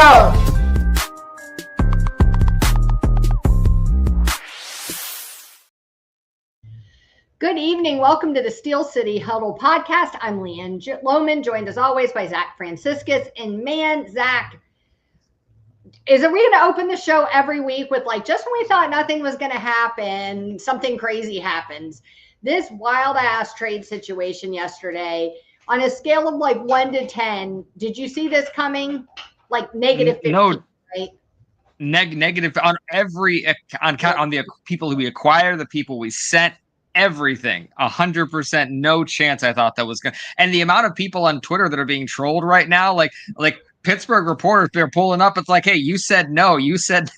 Huddle. Good evening. Welcome to the Steel City Huddle podcast. I'm Leanne Lohman, joined as always by Zach Franciscus. And man, Zach, are we going to open the show every week with just when we thought nothing was going to happen, something crazy happens? This wild ass trade situation yesterday, on a scale of 1 to 10, did you see this coming? Negative 50, no, right? Negative on the people who we acquire, the people we sent, everything. 100%, no chance. I thought that was going to, and the amount of people on Twitter that are being trolled right now, like Pittsburgh reporters, they're pulling up. It's like, hey, you said no. You said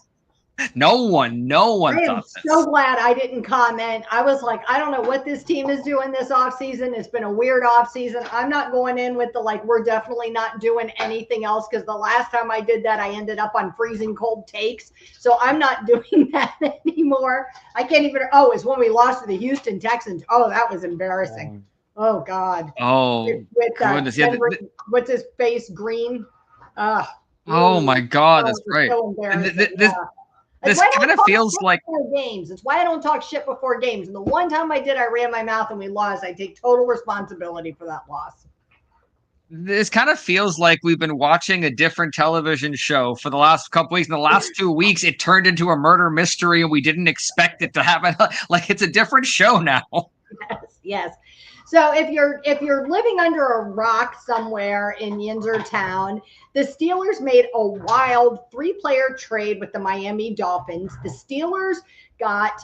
no one I am thought this. so glad I didn't comment. I was like, I don't know what this team is doing this offseason. It's been a weird offseason. I'm not going in with we're definitely not doing anything else, because the last time I did that, I ended up on freezing cold takes. So I'm not doing that anymore. I can't even, it's when we lost to the Houston Texans. Oh, that was embarrassing. Oh, God. Oh, with goodness. What's his face? Green. Oh, my God. That's right. So embarrassing. This kind of feels like games. It's why I don't talk shit before games. And the one time I did, I ran my mouth and we lost. I take total responsibility for that loss. This kind of feels like we've been watching a different television show for the last couple weeks. In the last 2 weeks, it turned into a murder mystery, and we didn't expect it to happen. It's a different show now. Yes. So if you're living under a rock somewhere in Yinzer Town, the Steelers made a wild 3-player trade with the Miami Dolphins. The Steelers got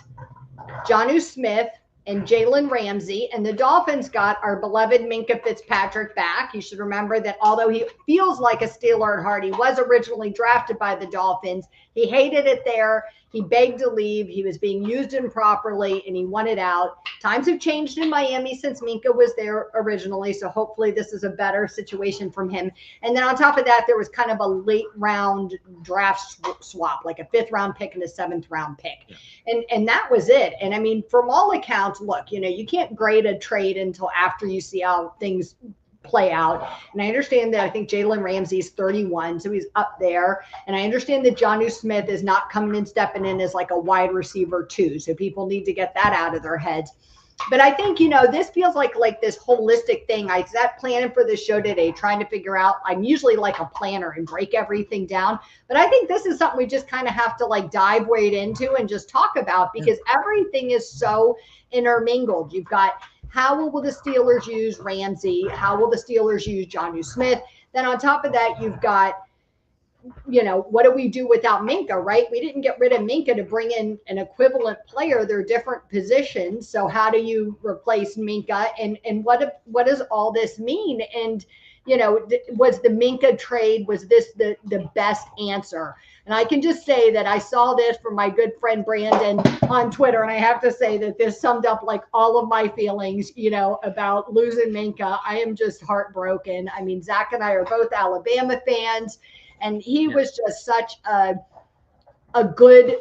Jonnu Smith and Jalen Ramsey, and the Dolphins got our beloved Minkah Fitzpatrick back. You should remember that although he feels like a Steeler at heart, he was originally drafted by the Dolphins. He hated it there. He begged to leave. He was being used improperly, and he wanted out. Times have changed in Miami since Minkah was there originally, so hopefully this is a better situation from him. And then on top of that, there was kind of a late-round draft swap, like a 5th-round pick and a 7th-round pick. And that was it. And, I mean, from all accounts, look, you can't grade a trade until after you see how things play out. And I understand that I think Jalen Ramsey is 31, so he's up there. And I understand that Jonnu Smith is not coming and stepping in as a wide receiver too. So people need to get that out of their heads. But I think, this feels like this holistic thing. I sat planning for this show today, trying to figure out, I'm usually like a planner and break everything down. But I think this is something we just kind of have to dive right into and just talk about, because everything is so intermingled. You've got, how will the Steelers use Ramsey? How will the Steelers use Jonnu Smith? Then on top of that, you've got, what do we do without Minkah, right? We didn't get rid of Minkah to bring in an equivalent player. They're different positions. So how do you replace Minkah? And what does all this mean? And, was the Minkah trade, was this the best answer? And I can just say that I saw this from my good friend Brandon on Twitter, and I have to say that this summed up all of my feelings, about losing Minkah. I am just heartbroken. I mean, Zach and I are both Alabama fans, and he was just such a good,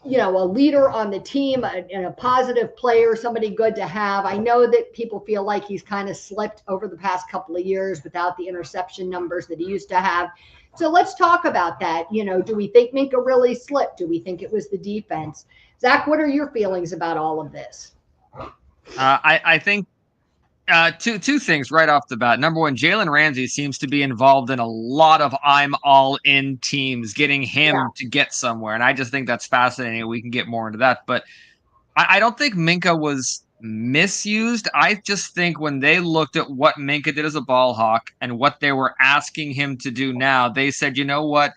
a leader on the team and a positive player, somebody good to have. I know that people feel like he's kind of slipped over the past couple of years without the interception numbers that he used to have. So let's talk about that. Do we think Minkah really slipped? Do we think it was the defense? Zach, what are your feelings about all of this? I think two things right off the bat. Number one, Jalen Ramsey seems to be involved in a lot of I'm all in teams, getting him to get somewhere. And I just think that's fascinating. We can get more into that. But I don't think Minkah was misused. I just think when they looked at what Minkah did as a ball hawk and what they were asking him to do now, they said, you know what?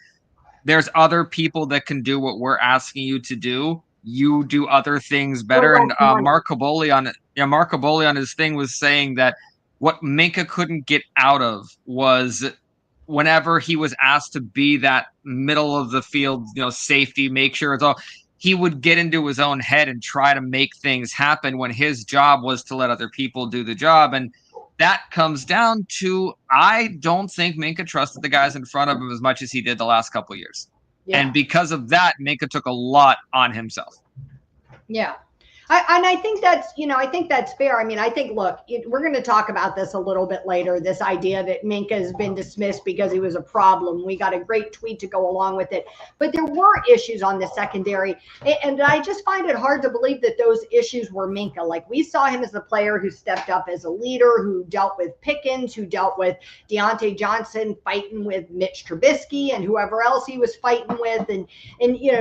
There's other people that can do what we're asking you to do. You do other things better. And Mark Caboli on his thing was saying that what Minkah couldn't get out of was whenever he was asked to be that middle of the field, safety, make sure it's all, he would get into his own head and try to make things happen when his job was to let other people do the job. And that comes down to, I don't think Minkah trusted the guys in front of him as much as he did the last couple of years. Yeah. And because of that, Minkah took a lot on himself. Yeah. I think that's, I think that's fair. I mean, I think, look, we're going to talk about this a little bit later, this idea that Minkah has been dismissed because he was a problem. We got a great tweet to go along with it. But there were issues on the secondary. And I just find it hard to believe that those issues were Minkah. Like, we saw him as the player who stepped up as a leader, who dealt with Pickens, who dealt with Deontay Johnson, fighting with Mitch Trubisky and whoever else he was fighting with. And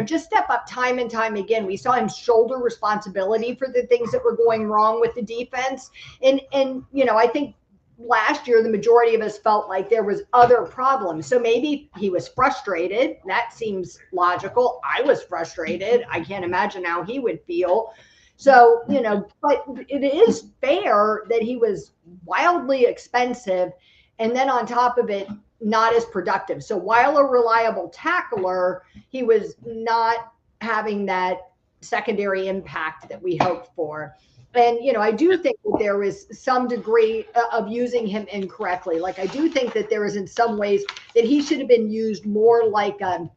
just step up time and time again. We saw him shoulder responsibility for the things that were going wrong with the defense. And I think last year the majority of us felt like there was other problems. So maybe he was frustrated. That seems logical. I was frustrated. I can't imagine how he would feel. So, but it is fair that he was wildly expensive, and then on top of it, not as productive. So while a reliable tackler, he was not having that secondary impact that we hoped for. And, I do think that there is some degree of using him incorrectly. Like, I do think that there is in some ways that he should have been used more like a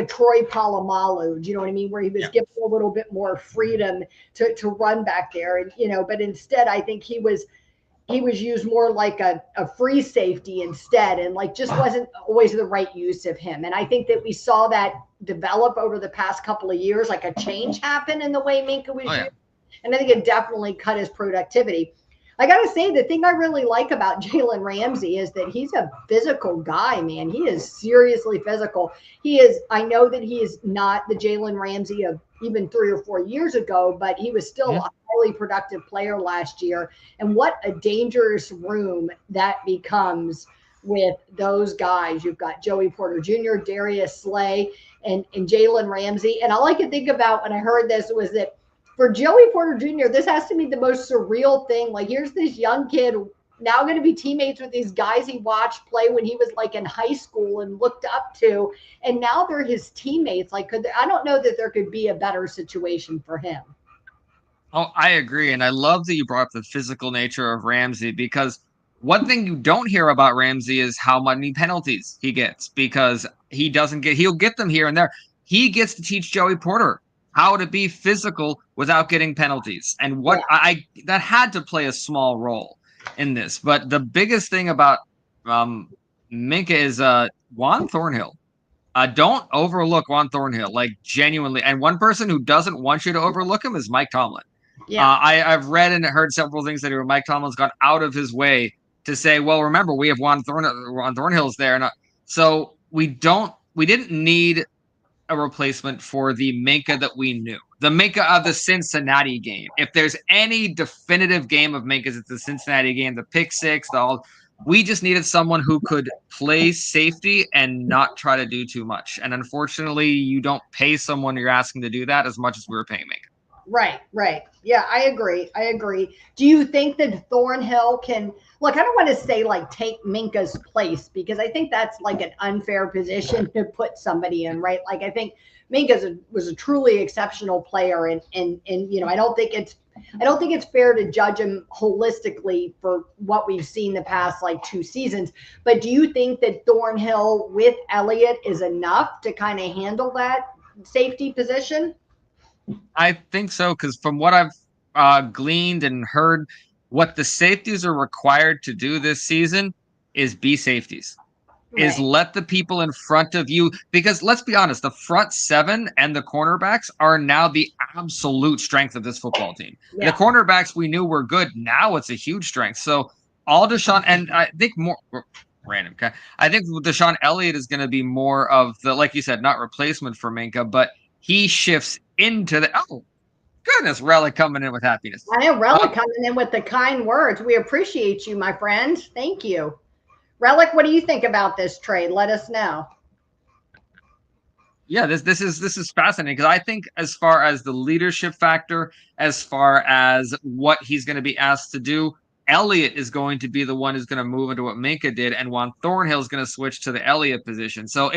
Troy Polamalu, do you know what I mean? Where he was given a little bit more freedom to run back there. And, but instead I think he was used more like a free safety instead, and like just wasn't always the right use of him. And I think that we saw that develop over the past couple of years, like a change happen in the way Minkah was used. And I think it definitely cut his productivity. I got to say, the thing I really like about Jalen Ramsey is that he's a physical guy, man. He is seriously physical. I know that he is not the Jalen Ramsey of even 3 or 4 years ago, but he was still a highly productive player last year. And what a dangerous room that becomes with those guys. You've got Joey Porter Jr., Darius Slay, and Jalen Ramsey. And all I could think about when I heard this was that for Joey Porter Jr., this has to be the most surreal thing. Like, here's this young kid now going to be teammates with these guys he watched play when he was like in high school and looked up to, and now they're his teammates. Like, I don't know that there could be a better situation for him. Oh, I agree. And I love that you brought up the physical nature of Ramsey, because one thing you don't hear about Ramsey is how many penalties he gets, because he'll get them here and there. He gets to teach Joey Porter how to be physical without getting penalties. And that had to play a small role in this. But the biggest thing about Minkah is Juan Thornhill. Don't overlook Juan Thornhill, like, genuinely. And one person who doesn't want you to overlook him is Mike Tomlin. Yeah. I've read and heard several things that Mike Tomlin's gone out of his way to say, well, remember, we have Juan Thornhill's there. And so we didn't need a replacement for the Minkah that we knew. The Minkah of the Cincinnati game. If there's any definitive game of Minkah's, it's the Cincinnati game, the pick six, we just needed someone who could play safety and not try to do too much. And unfortunately, you don't pay someone you're asking to do that as much as we were paying Minkah. Right. Yeah, I agree. Do you think that Thornhill can, look, I don't want to say like take Minkah's place, because I think that's like an unfair position to put somebody in, right? Like, I think Minkah was a truly exceptional player, and I don't think it's fair to judge him holistically for what we've seen the past like 2 seasons. But do you think that Thornhill with Elliott is enough to kind of handle that safety position? I think so, because from what I've gleaned and heard, what the safeties are required to do this season is be safeties. Right. Is let the people in front of you, because let's be honest, the front 7 and the cornerbacks are now the absolute strength of this football team. Yeah. The cornerbacks we knew were good. Now it's a huge strength. So all Deshaun, and I think more random. Okay, I think Deshaun Elliott is going to be more of the, like you said, not replacement for Minkah, but he shifts into the, oh, goodness, Relic coming in with happiness. I know, Relic coming in with the kind words. We appreciate you, my friend. Thank you. Relic, what do you think about this trade? Let us know. Yeah, this is fascinating, because I think as far as the leadership factor, as far as what he's going to be asked to do, Elliott is going to be the one who's going to move into what Minkah did, and Juan Thornhill is going to switch to the Elliott position. So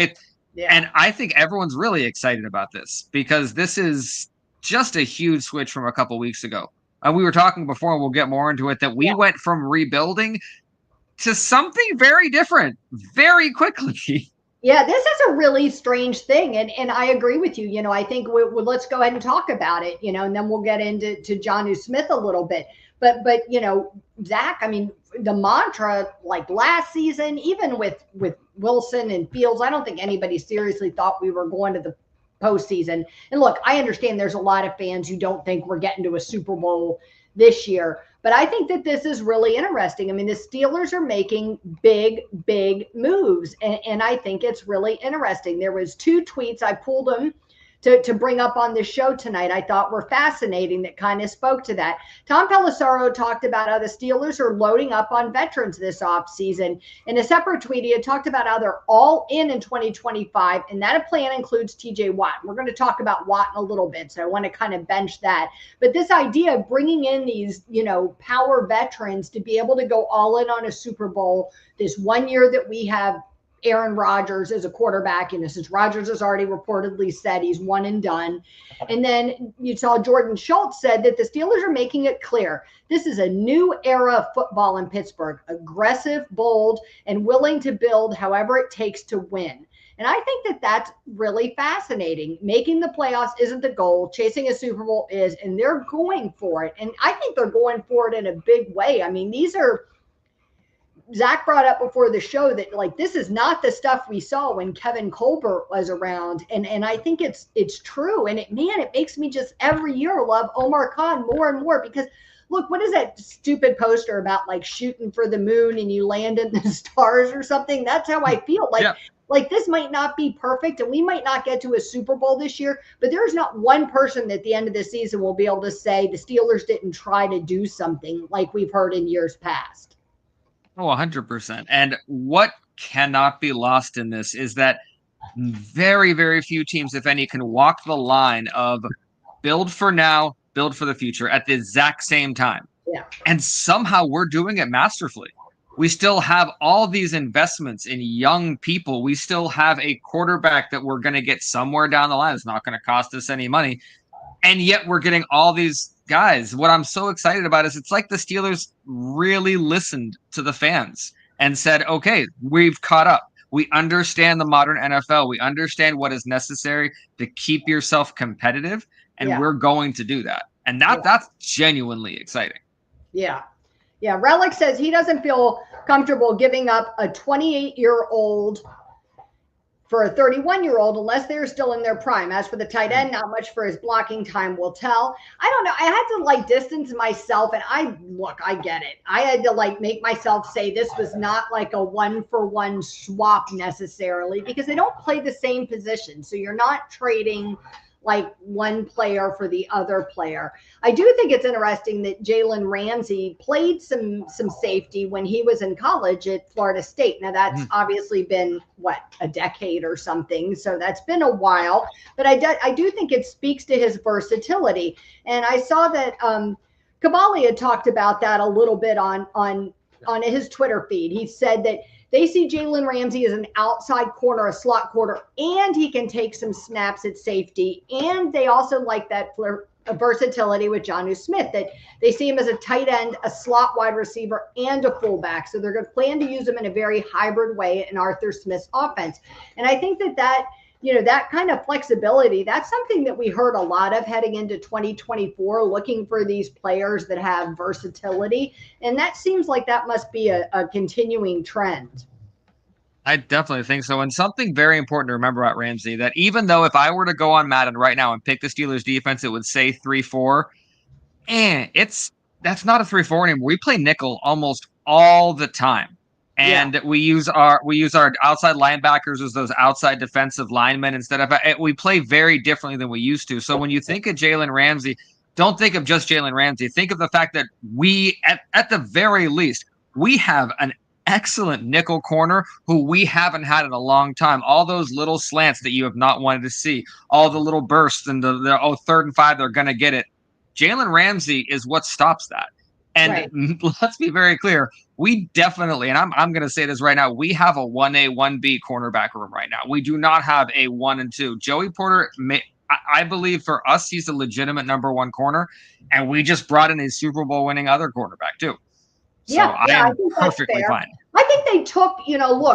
and I think everyone's really excited about this, because this is just a huge switch from a couple weeks ago. We were talking before, and we'll get more into it, that we went from rebuilding to something very different very quickly. Yeah, this is a really strange thing, and I agree with you. I think let's go ahead and talk about it. And then we'll get into Jonnu Smith a little bit. But Zach, I mean, the mantra like last season, even with Wilson and Fields, I don't think anybody seriously thought we were going to the postseason. And look, I understand there's a lot of fans who don't think we're getting to a Super Bowl this year. But I think that this is really interesting. I mean, the Steelers are making big, big moves, and I think it's really interesting. There was 2 tweets. I pulled them to bring up on this show tonight I thought were fascinating that kind of spoke to that. Tom Pelissero talked about how the Steelers are loading up on veterans this offseason. In a separate tweet, he had talked about how they're all in 2025, and that plan includes TJ Watt. We're going to talk about Watt in a little bit, so I want to kind of bench that. But this idea of bringing in these, power veterans to be able to go all in on a Super Bowl this one year that we have Aaron Rodgers as a quarterback, since Rodgers has already reportedly said he's one and done. And then you saw Jordan Schultz said that the Steelers are making it clear this is a new era of football in Pittsburgh, aggressive, bold, and willing to build however it takes to win. And I think that that's really fascinating. Making the playoffs isn't the goal. Chasing a Super Bowl is, and they're going for it. And I think they're going for it in a big way. I mean, Zach brought up before the show that this is not the stuff we saw when Kevin Colbert was around, and I think it's true, and it makes me just every year love Omar Khan more and more because look, what is that stupid poster about shooting for the moon and you land in the stars or something? That's how I feel. Like this might not be perfect, and we might not get to a Super Bowl this year, but there's not one person at the end of the season will be able to say the Steelers didn't try to do something like we've heard in years past. Oh, 100%. And what cannot be lost in this is that very, very few teams, if any, can walk the line of build for now, build for the future at the exact same time. Yeah. And somehow we're doing it masterfully. We still have all these investments in young people. We still have a quarterback that we're going to get somewhere down the line. It's not going to cost us any money. And yet we're getting all these guys. What I'm so excited about is it's like the Steelers really listened to the fans and said, okay, we've caught up. We understand the modern NFL. We understand what is necessary to keep yourself competitive, and we're going to do that. And that's genuinely exciting. Yeah. Yeah. Relic says he doesn't feel comfortable giving up a 28-year-old for a 31-year-old unless they're still in their prime. As for the tight end, not much for his blocking time will tell. I don't know. I had to distance myself, and I get it. I had to make myself say this was not a 1-for-1 swap necessarily because they don't play the same position. So you're not trading one player for the other player. I do think it's interesting that Jalen Ramsey played some safety when he was in college at Florida State. Now that's obviously been a decade or something. So that's been a while, but I do think it speaks to his versatility. And I saw that Cavalli had talked about that a little bit on his Twitter feed. He said that they see Jalen Ramsey as an outside corner, a slot corner, and he can take some snaps at safety. And they also like that versatility with Jonnu Smith, that they see him as a tight end, a slot wide receiver, and a fullback. So they're going to plan to use him in a very hybrid way in Arthur Smith's offense. And I think that kind of flexibility, that's something that we heard a lot of heading into 2024, looking for these players that have versatility. And that seems like that must be a continuing trend. I definitely think so. And something very important to remember about Ramsey, that even though if I were to go on Madden right now and pick the Steelers defense, it would say 3-4. That's not a 3-4 anymore. We play nickel almost all the time. And we use our outside linebackers as those outside defensive linemen instead of we play very differently than we used to. So when you think of Jalen Ramsey, don't think of just Jalen Ramsey. Think of the fact that we, at the very least, we have an excellent nickel corner who we haven't had in a long time. All those little slants that you have not wanted to see, all the little bursts and the 3rd and 5, they're going to get it. Jalen Ramsey is what stops that. And let's be very clear, we definitely, and I'm going to say this right now, we have a 1A, 1B cornerback room right now. We do not have a 1 and 2. Joey Porter, I believe for us, he's a legitimate number 1 corner, and we just brought in a Super Bowl winning other quarterback too. So I am think that's perfectly fair. fine. I think they took,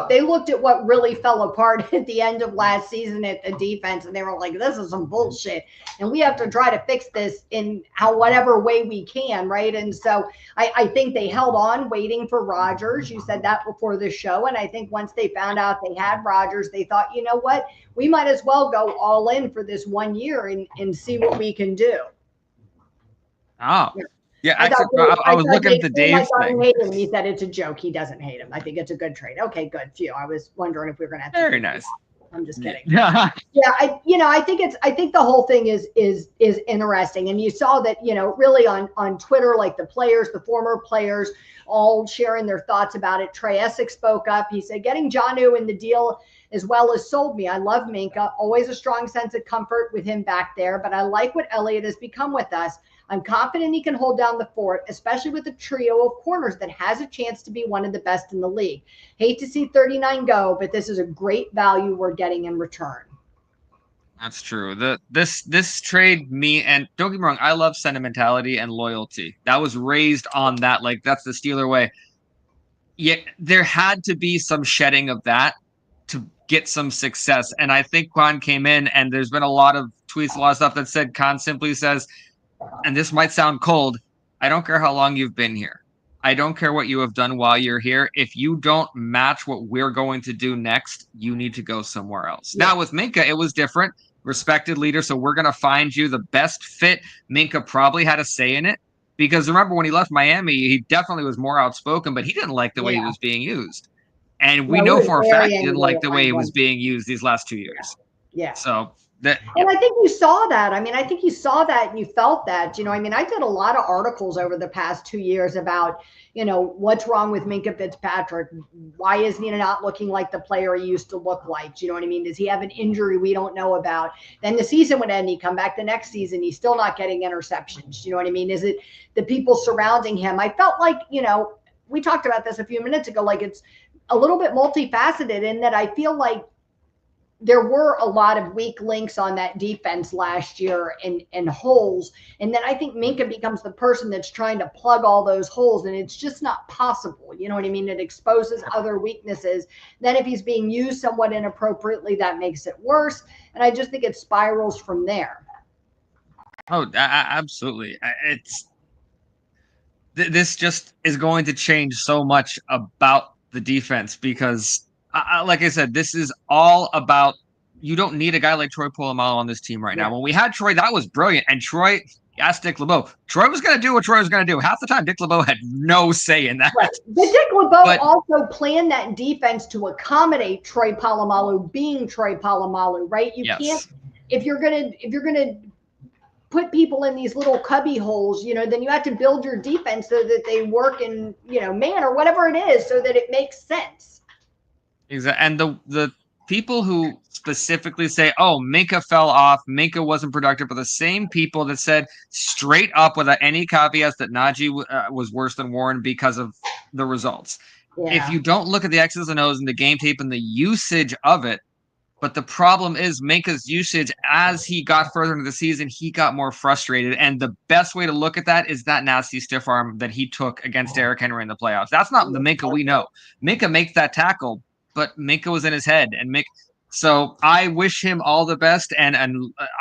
they looked at what really fell apart at the end of last season at the defense, and they were like, this is some bullshit. And we have to try to fix this in whatever way we can, right? And so I think they held on waiting for Rodgers. You said that before the show. And I think once they found out they had Rodgers, they thought, you know what? We might as well go all in for this 1 year and see what we can do. Oh. Yeah, I was looking at the Dave thing. Hate him. He said it's a joke. He doesn't hate him. I think it's a good trade. Okay, good. Phew. I was wondering if we were going to have to. Very nice. I'm just kidding. Yeah. I think the whole thing is interesting. And you saw that, really on Twitter, like the players, the former players, all sharing their thoughts about it. Trey Essex spoke up. He said, getting Jonnu in the deal as well as sold me. I love Minkah. Always a strong sense of comfort with him back there. But I like what Elliott has become with us. I'm confident he can hold down the fort, especially with a trio of corners that has a chance to be one of the best in the league. Hate to see 39 go, but this is a great value we're getting in return. That's true. This trade, me, and don't get me wrong, I love sentimentality and loyalty. That was raised on that. Like, that's the Steeler way. Yet there had to be some shedding of that to get some success. And I think Khan came in, and there's been a lot of tweets, a lot of stuff that said, Khan simply says, and this might sound cold, I don't care how long you've been here. I don't care what you have done while you're here. If you don't match what we're going to do next, you need to go somewhere else. Yeah. Now with Minkah, it was different. Respected leader, so we're going to find you the best fit. Minkah probably had a say in it because remember when he left Miami, he definitely was more outspoken, but he didn't like the way he was being used. And we know for a fact he didn't like the way he was being used these last 2 years. Yeah. So and I think you saw that. I mean, I think you saw that and you felt that. I did a lot of articles over the past 2 years about, what's wrong with Minkah Fitzpatrick? Why is he not looking like the player he used to look like? Do you know what I mean? Does he have an injury we don't know about? Then the season would end. He'd come back the next season. He's still not getting interceptions. Do you know what I mean? Is it the people surrounding him? I felt like, we talked about this a few minutes ago, like it's a little bit multifaceted in that I feel like there were a lot of weak links on that defense last year and holes. And then I think Minkah becomes the person that's trying to plug all those holes. And it's just not possible. You know what I mean? It exposes other weaknesses. Then if he's being used somewhat inappropriately, that makes it worse. And I just think it spirals from there. Oh, absolutely. This just is going to change so much about the defense because like I said, this is all about you don't need a guy like Troy Polamalu on this team right now. When we had Troy, that was brilliant. And Troy asked Dick LeBeau. Troy was going to do what Troy was going to do. Half the time, Dick LeBeau had no say in that. Right. But Dick LeBeau also planned that defense to accommodate Troy Polamalu being Troy Polamalu, right? You can't if you're gonna put people in these little cubby holes, then you have to build your defense so that they work in, man or whatever it is so that it makes sense. Exactly. And the people who specifically say, oh, Minkah fell off, Minkah wasn't productive, but the same people that said straight up without any caveats that Najee was worse than Warren because of the results. Yeah. If you don't look at the X's and O's and the game tape and the usage of it, but the problem is Minkah's usage as he got further into the season, he got more frustrated. And the best way to look at that is that nasty stiff arm that he took against Derrick Henry in the playoffs. That's not the Minkah we know. Minkah makes that tackle, but Minkah was in his head. So I wish him all the best. And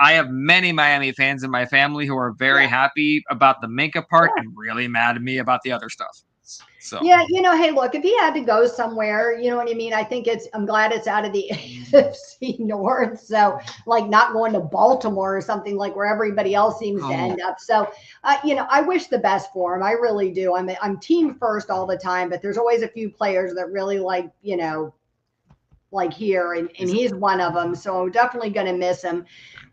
I have many Miami fans in my family who are very happy about the Minkah part and really mad at me about the other stuff. So yeah, hey, look, if he had to go somewhere, you know what I mean? I think I'm glad it's out of the AFC North. So like not going to Baltimore or something like where everybody else seems to end up. So, I wish the best for him. I really do. I'm team first all the time, but there's always a few players that really like here, and he's one of them. So I'm definitely going to miss him.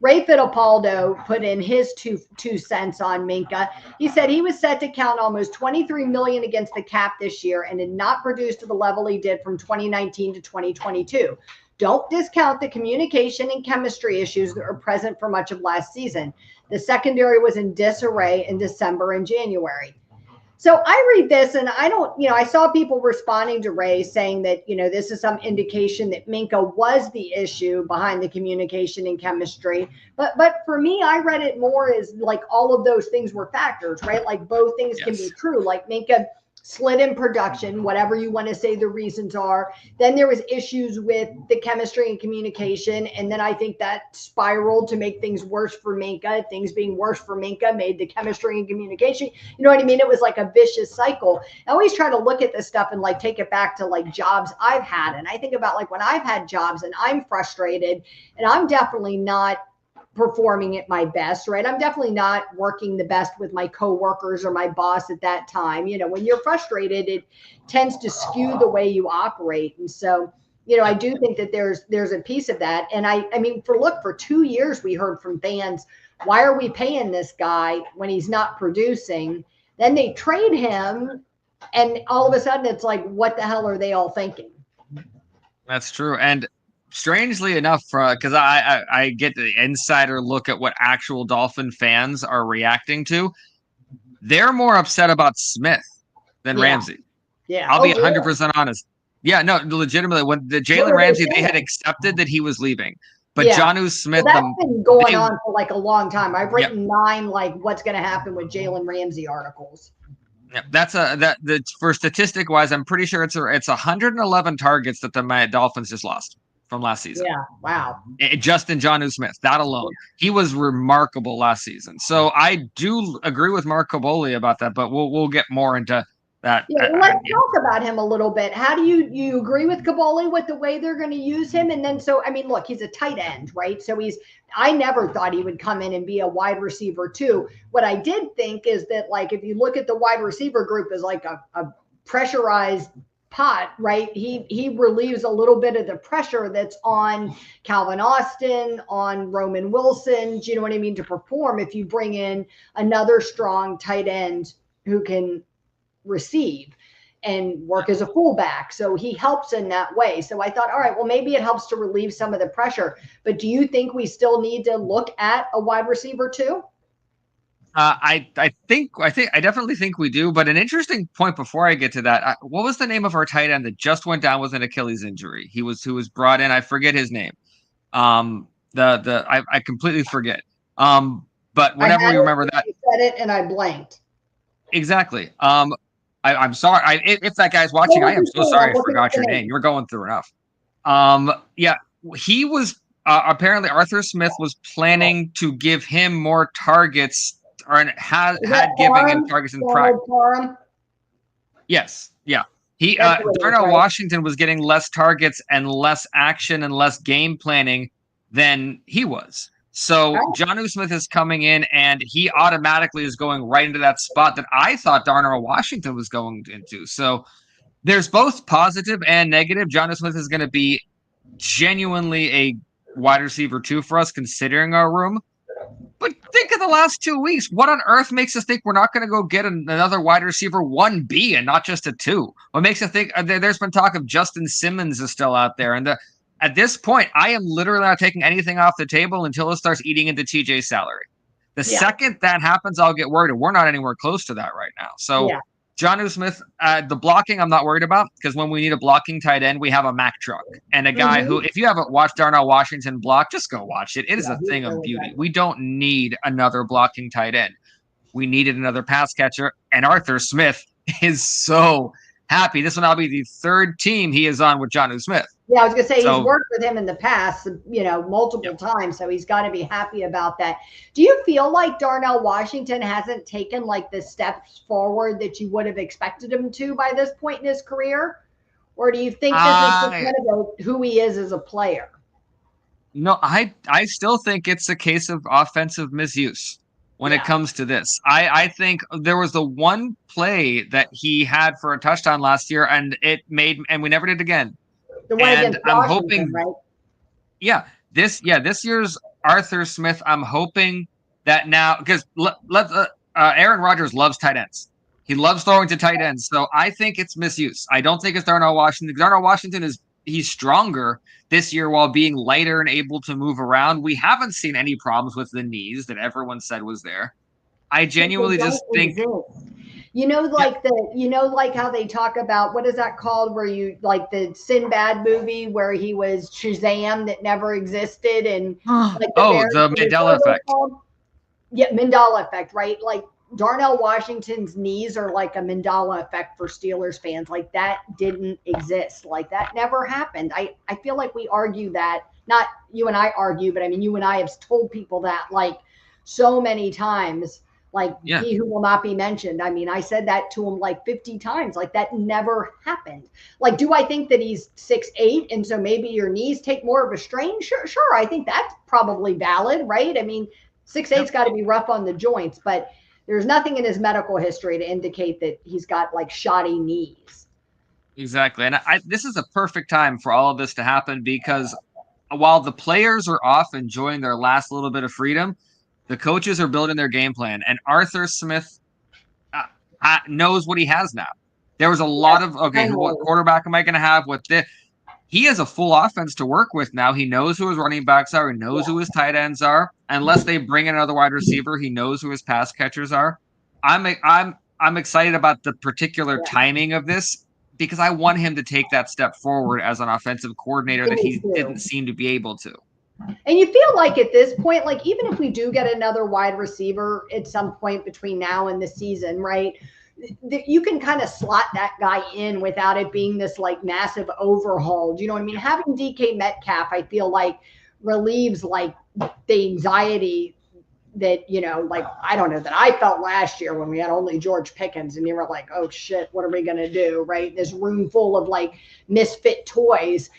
Ray Fittipaldo put in his two cents on Minkah. He said he was set to count almost $23 million against the cap this year and did not produce to the level he did from 2019 to 2022. Don't discount the communication and chemistry issues that were present for much of last season. The secondary was in disarray in December and January. So I read this and I saw people responding to Ray saying that, this is some indication that Minkah was the issue behind the communication and chemistry. But for me, I read it more as like all of those things were factors, right? Like both things can be true. Like Minkah slid in production, whatever you want to say the reasons are. Then there was issues with the chemistry and communication. And then I think that spiraled to make things worse for Minkah. Things being worse for Minkah made the chemistry and communication. You know what I mean? It was like a vicious cycle. I always try to look at this stuff and like take it back to like jobs I've had. And I think about like when I've had jobs and I'm frustrated and I'm definitely not performing at my best, right? I'm definitely not working the best with my coworkers or my boss at that time. You know, when you're frustrated, it tends to skew the way you operate. And so, you know, I do think that there's a piece of that. And I mean, for 2 years, we heard from fans, why are we paying this guy when he's not producing? Then they trade him, and all of a sudden it's like, what the hell are they all thinking? That's true. And strangely enough, because I get the insider look at what actual Dolphin fans are reacting to, they're more upset about Smith than Ramsey. Yeah, I'll be 100% honest. Yeah, no, legitimately, when the Jalen Ramsey, they had accepted that he was leaving, but Jonnu Smith, that's been going on for like a long time. I've written 9 like what's going to happen with Jalen Ramsey articles. Yeah, that's for statistic wise, I'm pretty sure it's 111 targets that the Dolphins just lost from last season. Yeah, wow. Just in Jonnu Smith, that alone. He was remarkable last season. So I do agree with Mark Kaboly about that, but we'll get more into that. Yeah, let's talk about him a little bit. How do you agree with Kaboly with the way they're going to use him? And then, so, I mean, look, he's a tight end, right? So I never thought he would come in and be a wide receiver too. What I did think is that, like, if you look at the wide receiver group as like a pressurized pot, right? He relieves a little bit of the pressure that's on Calvin Austin, on Roman Wilson, do you know what I mean, to perform if you bring in another strong tight end who can receive and work as a fullback. So he helps in that way. So I thought, all right, well, maybe it helps to relieve some of the pressure. But do you think we still need to look at a wide receiver too? I definitely think we do. But an interesting point before I get to that, what was the name of our tight end that just went down with an Achilles injury? Who was brought in. I forget his name. I completely forget. But whenever you remember that, you said it and I blanked. Exactly. I'm sorry. If that guy's watching, I am so sorry I forgot your name. You're going through enough. Yeah, he was apparently Arthur Smith was planning to give him more targets, or had given him targets in practice. Yes, yeah. Darnell Washington was getting less targets and less action and less game planning than he was. So Jonnu Smith is coming in, and he automatically is going right into that spot that I thought Darnell Washington was going into. So there's both positive and negative. Jonnu Smith is going to be genuinely a wide receiver 2 for us, considering our room. But think of the last 2 weeks. What on earth makes us think we're not going to go get another wide receiver 1B and not just a 2? What makes us think there's been talk of Justin Simmons is still out there, and at this point, I am literally not taking anything off the table until it starts eating into TJ's salary. The second that happens, I'll get worried. We're not anywhere close to that right now. So Jonnu Smith, the blocking, I'm not worried about, because when we need a blocking tight end, we have a Mack truck and a guy who, if you haven't watched Darnell Washington block, just go watch it. It is a thing of beauty. We don't need another blocking tight end. We needed another pass catcher, and Arthur Smith is so happy. This will now be the 3rd team he is on with Jonnu Smith. Yeah, I was going to say, he's worked with him in the past, multiple times, so he's got to be happy about that. Do you feel like Darnell Washington hasn't taken like the steps forward that you would have expected him to by this point in his career? Or do you think this is kind of who he is as a player? No, I still think it's a case of offensive misuse when it comes to this. I think there was the one play that he had for a touchdown last year, and we never did again. The one against Washington, I'm hoping, right? This year's Arthur Smith, I'm hoping that now, because Aaron Rodgers loves tight ends. He loves throwing to tight ends. So I think it's misuse. I don't think it's Darnell Washington. Darnell Washington he's stronger this year while being lighter and able to move around. We haven't seen any problems with the knees that everyone said was there. I genuinely just think... like how they talk about, what is that called, where you like the Sinbad movie where he was Shazam that never existed, and the Mandela effect. Yeah, Mandela effect, right? Like Darnell Washington's knees are like a Mandela effect for Steelers fans. Like that didn't exist. Like that never happened. I feel like we argue that, not you and I argue, but I mean, you and I have told people that like so many times, like he who will not be mentioned. I mean, I said that to him like 50 times. Like that never happened. Like, do I think that he's 6'8" and so maybe your knees take more of a strain? Sure. I think that's probably valid, right? I mean, 6'8's got to be rough on the joints, but there's nothing in his medical history to indicate that he's got like shoddy knees. Exactly. And this is a perfect time for all of this to happen because while the players are off enjoying their last little bit of freedom, the coaches are building their game plan. And Arthur Smith knows what he has now. There was a lot of, okay, what quarterback am I going to have? What this? He has a full offense to work with now. He knows who his running backs are. He knows who his tight ends are. Unless they bring in another wide receiver, he knows who his pass catchers are. I'm excited about the particular timing of this because I want him to take that step forward as an offensive coordinator that he didn't seem to be able to. And you feel like at this point, like even if we do get another wide receiver at some point between now and the season, right? You can kind of slot that guy in without it being this like massive overhaul. Do you know what I mean? Having DK Metcalf, I feel like relieves like the anxiety that, you know, like, I don't know, that I felt last year when we had only George Pickens and you were like, oh shit, what are we going to do? Right. This room full of like misfit toys.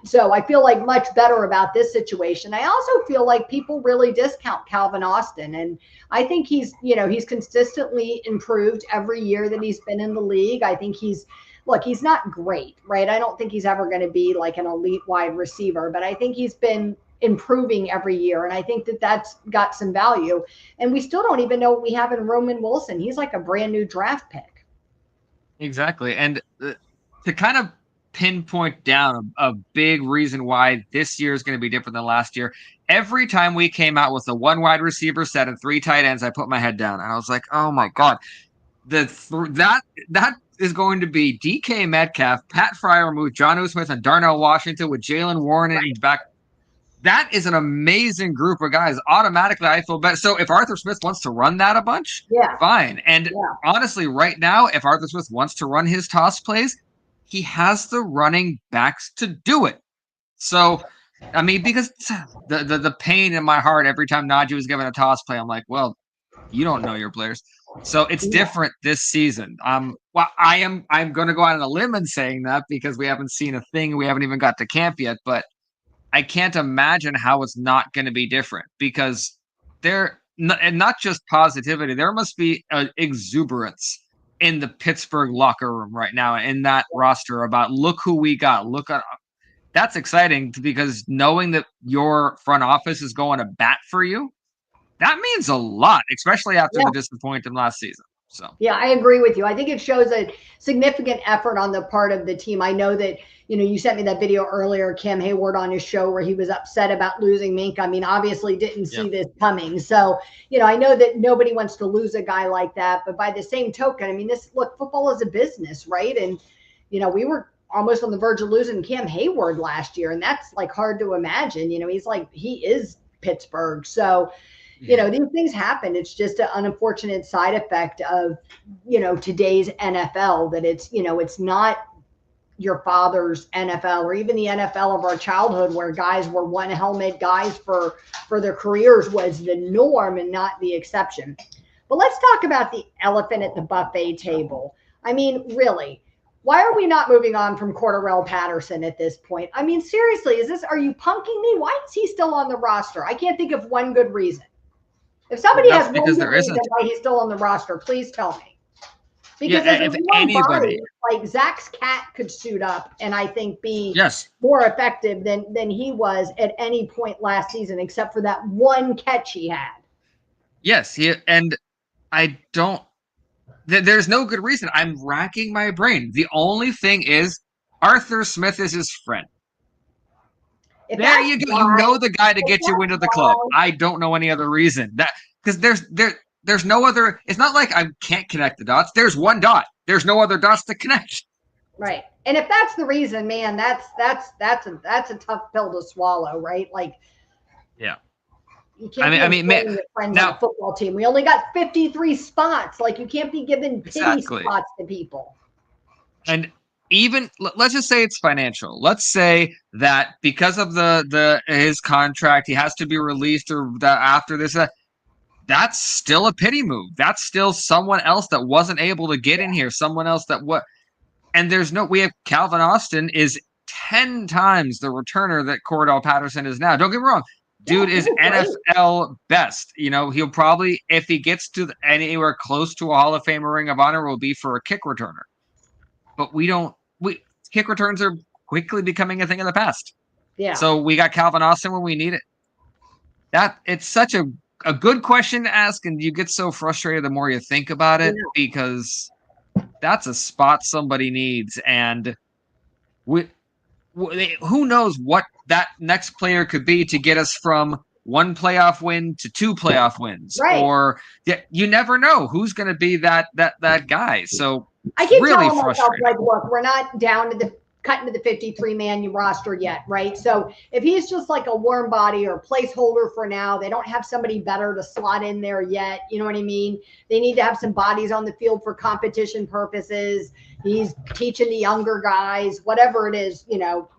So I feel like much better about this situation. I also feel like people really discount Calvin Austin. And I think he's, you know, he's consistently improved every year that he's been in the league. I think he's not great, right? I don't think he's ever going to be like an elite wide receiver, but I think he's been improving every year. And I think that that's got some value. And we still don't even know what we have in Roman Wilson. He's like a brand new draft pick. Exactly. And to kind of pinpoint down a big reason why this year is going to be different than last year. Every time we came out with a one wide receiver set and three tight ends, I put my head down and I was like, "Oh my god, that is going to be DK Metcalf, Pat Freiermuth, Jonnu Smith, and Darnell Washington with Jalen Warren in back." That is an amazing group of guys. Automatically, I feel better. So if Arthur Smith wants to run that a bunch, fine. And honestly, right now, if Arthur Smith wants to run his toss plays, he has the running backs to do it. So, I mean, because the pain in my heart every time Najee was given a toss play, I'm like, well, you don't know your players. So it's different this season. Well, I'm going to go out on a limb in saying that because we haven't seen a thing. We haven't even got to camp yet, but I can't imagine how it's not going to be different because and not just positivity. There must be an exuberance in the Pittsburgh locker room right now in that roster about look who we got. Look at that's exciting because knowing that your front office is going to bat for you, that means a lot, especially after the disappointment last season. So yeah, I agree with you. I think it shows a significant effort on the part of the team. I know that, you know, you sent me that video earlier, Cam Hayward on his show where he was upset about losing Minkah. I mean, obviously didn't see this coming. So, you know, I know that nobody wants to lose a guy like that, but by the same token, I mean, football is a business, right? And, you know, we were almost on the verge of losing Cam Hayward last year, and that's like hard to imagine. You know, he is Pittsburgh. So, you know, these things happen. It's just an unfortunate side effect of, you know, today's NFL that it's, you know, it's not your father's NFL or even the NFL of our childhood where guys were one helmet guys for their careers was the norm and not the exception. But let's talk about the elephant at the buffet table. I mean, really, why are we not moving on from Cordarrelle Patterson at this point? I mean, seriously, are you punking me? Why is he still on the roster? I can't think of one good reason. If somebody has one good reason why he's still on the roster, please tell me. Because if anybody, like Zach's cat could suit up and I think be more effective than he was at any point last season, except for that one catch he had. Yes, and I don't. There's no good reason. I'm racking my brain. The only thing is Arthur Smith is his friend. There you go. You know the guy to get you into the club. I don't know any other reason. Because there's no other. It's not like I can't connect the dots. There's one dot. There's no other dots to connect. Right. And if that's the reason, man, that's a tough pill to swallow, right? Like, yeah. You can't your friends now, on a football team. We only got 53 spots. Like, you can't be giving pity spots to people. And even let's just say it's financial. Let's say that because of his contract, he has to be released, or that after this, that's still a pity move. That's still someone else that wasn't able to get in here. Someone else that and we have Calvin Austin is 10 times the returner that Cordell Patterson is now. Don't get me wrong. Dude is NFL best. He'll probably, if he gets to anywhere close to a Hall of Fame or Ring of Honor, will be for a kick returner. But kick returns are quickly becoming a thing of the past. Yeah. So we got Calvin Austin when we need it. It's such a good question to ask, and you get so frustrated the more you think about it, because that's a spot somebody needs, and who knows what that next player could be to get us from 1 playoff win to 2 playoff wins, right? Or you never know who's going to be that guy. So I keep really telling myself, frustrating. look, we're not down to cutting to the 53-man roster yet, right? So if he's just like a warm body or placeholder for now, they don't have somebody better to slot in there yet. You know what I mean? They need to have some bodies on the field for competition purposes. He's teaching the younger guys, whatever it is,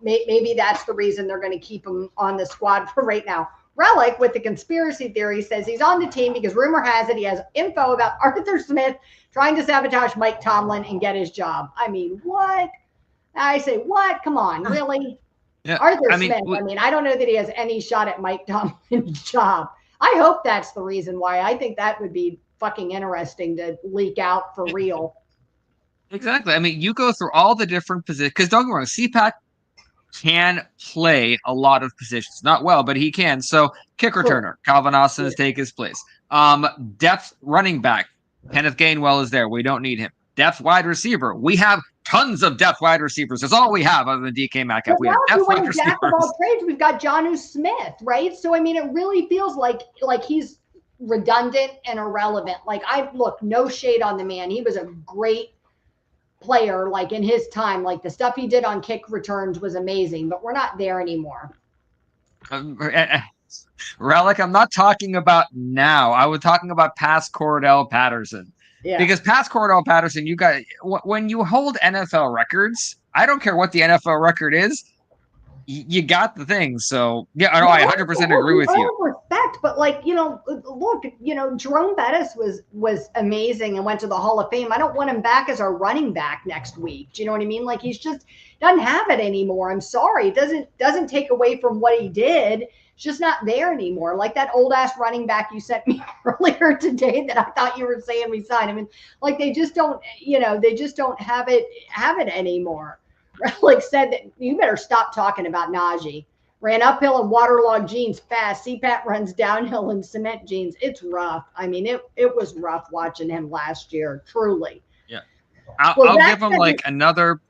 maybe that's the reason they're going to keep him on the squad for right now. Relic, with the conspiracy theory, says he's on the team because rumor has it he has info about Arthur Smith trying to sabotage Mike Tomlin and get his job. I mean, what? I say, what? Come on, really? Yeah, Arthur Smith, I don't know that he has any shot at Mike Tomlin's job. I hope that's the reason why. I think that would be fucking interesting to leak out for real. Exactly. You go through all the different positions, because don't get me wrong, CPAC can play a lot of positions. Not well, but he can. So kick returner, Calvin Austin has taken his place. Depth running back, Kenneth Gainwell is there. We don't need him. Depth wide receiver. We have tons of depth wide receivers. That's all we have other than DK Metcalf. We have depth wide receivers. Jack of all trades, we've got Jonnu Smith, right? So, it really feels like he's redundant and irrelevant. No shade on the man. He was a great player, in his time. The stuff he did on kick returns was amazing, but we're not there anymore. Relic, I'm not talking about now. I was talking about past Cordell Patterson. Yeah. Because past Cordell Patterson, when you hold NFL records, I don't care what the NFL record is, you got the thing. So yeah, I 100% agree with you. Respect, but look, Jerome Bettis was amazing and went to the Hall of Fame. I don't want him back as our running back next week. Do you know what I mean? He's just doesn't have it anymore. I'm sorry, it doesn't take away from what he did. It's just not there anymore. Like that old ass running back you sent me earlier today that I thought you were saying we signed. They just don't, they just don't have it anymore. Relic said that you better stop talking about Najee. Ran uphill in waterlogged jeans fast. CPAT runs downhill in cement jeans. It's rough. It was rough watching him last year, truly. Yeah. I'll give him another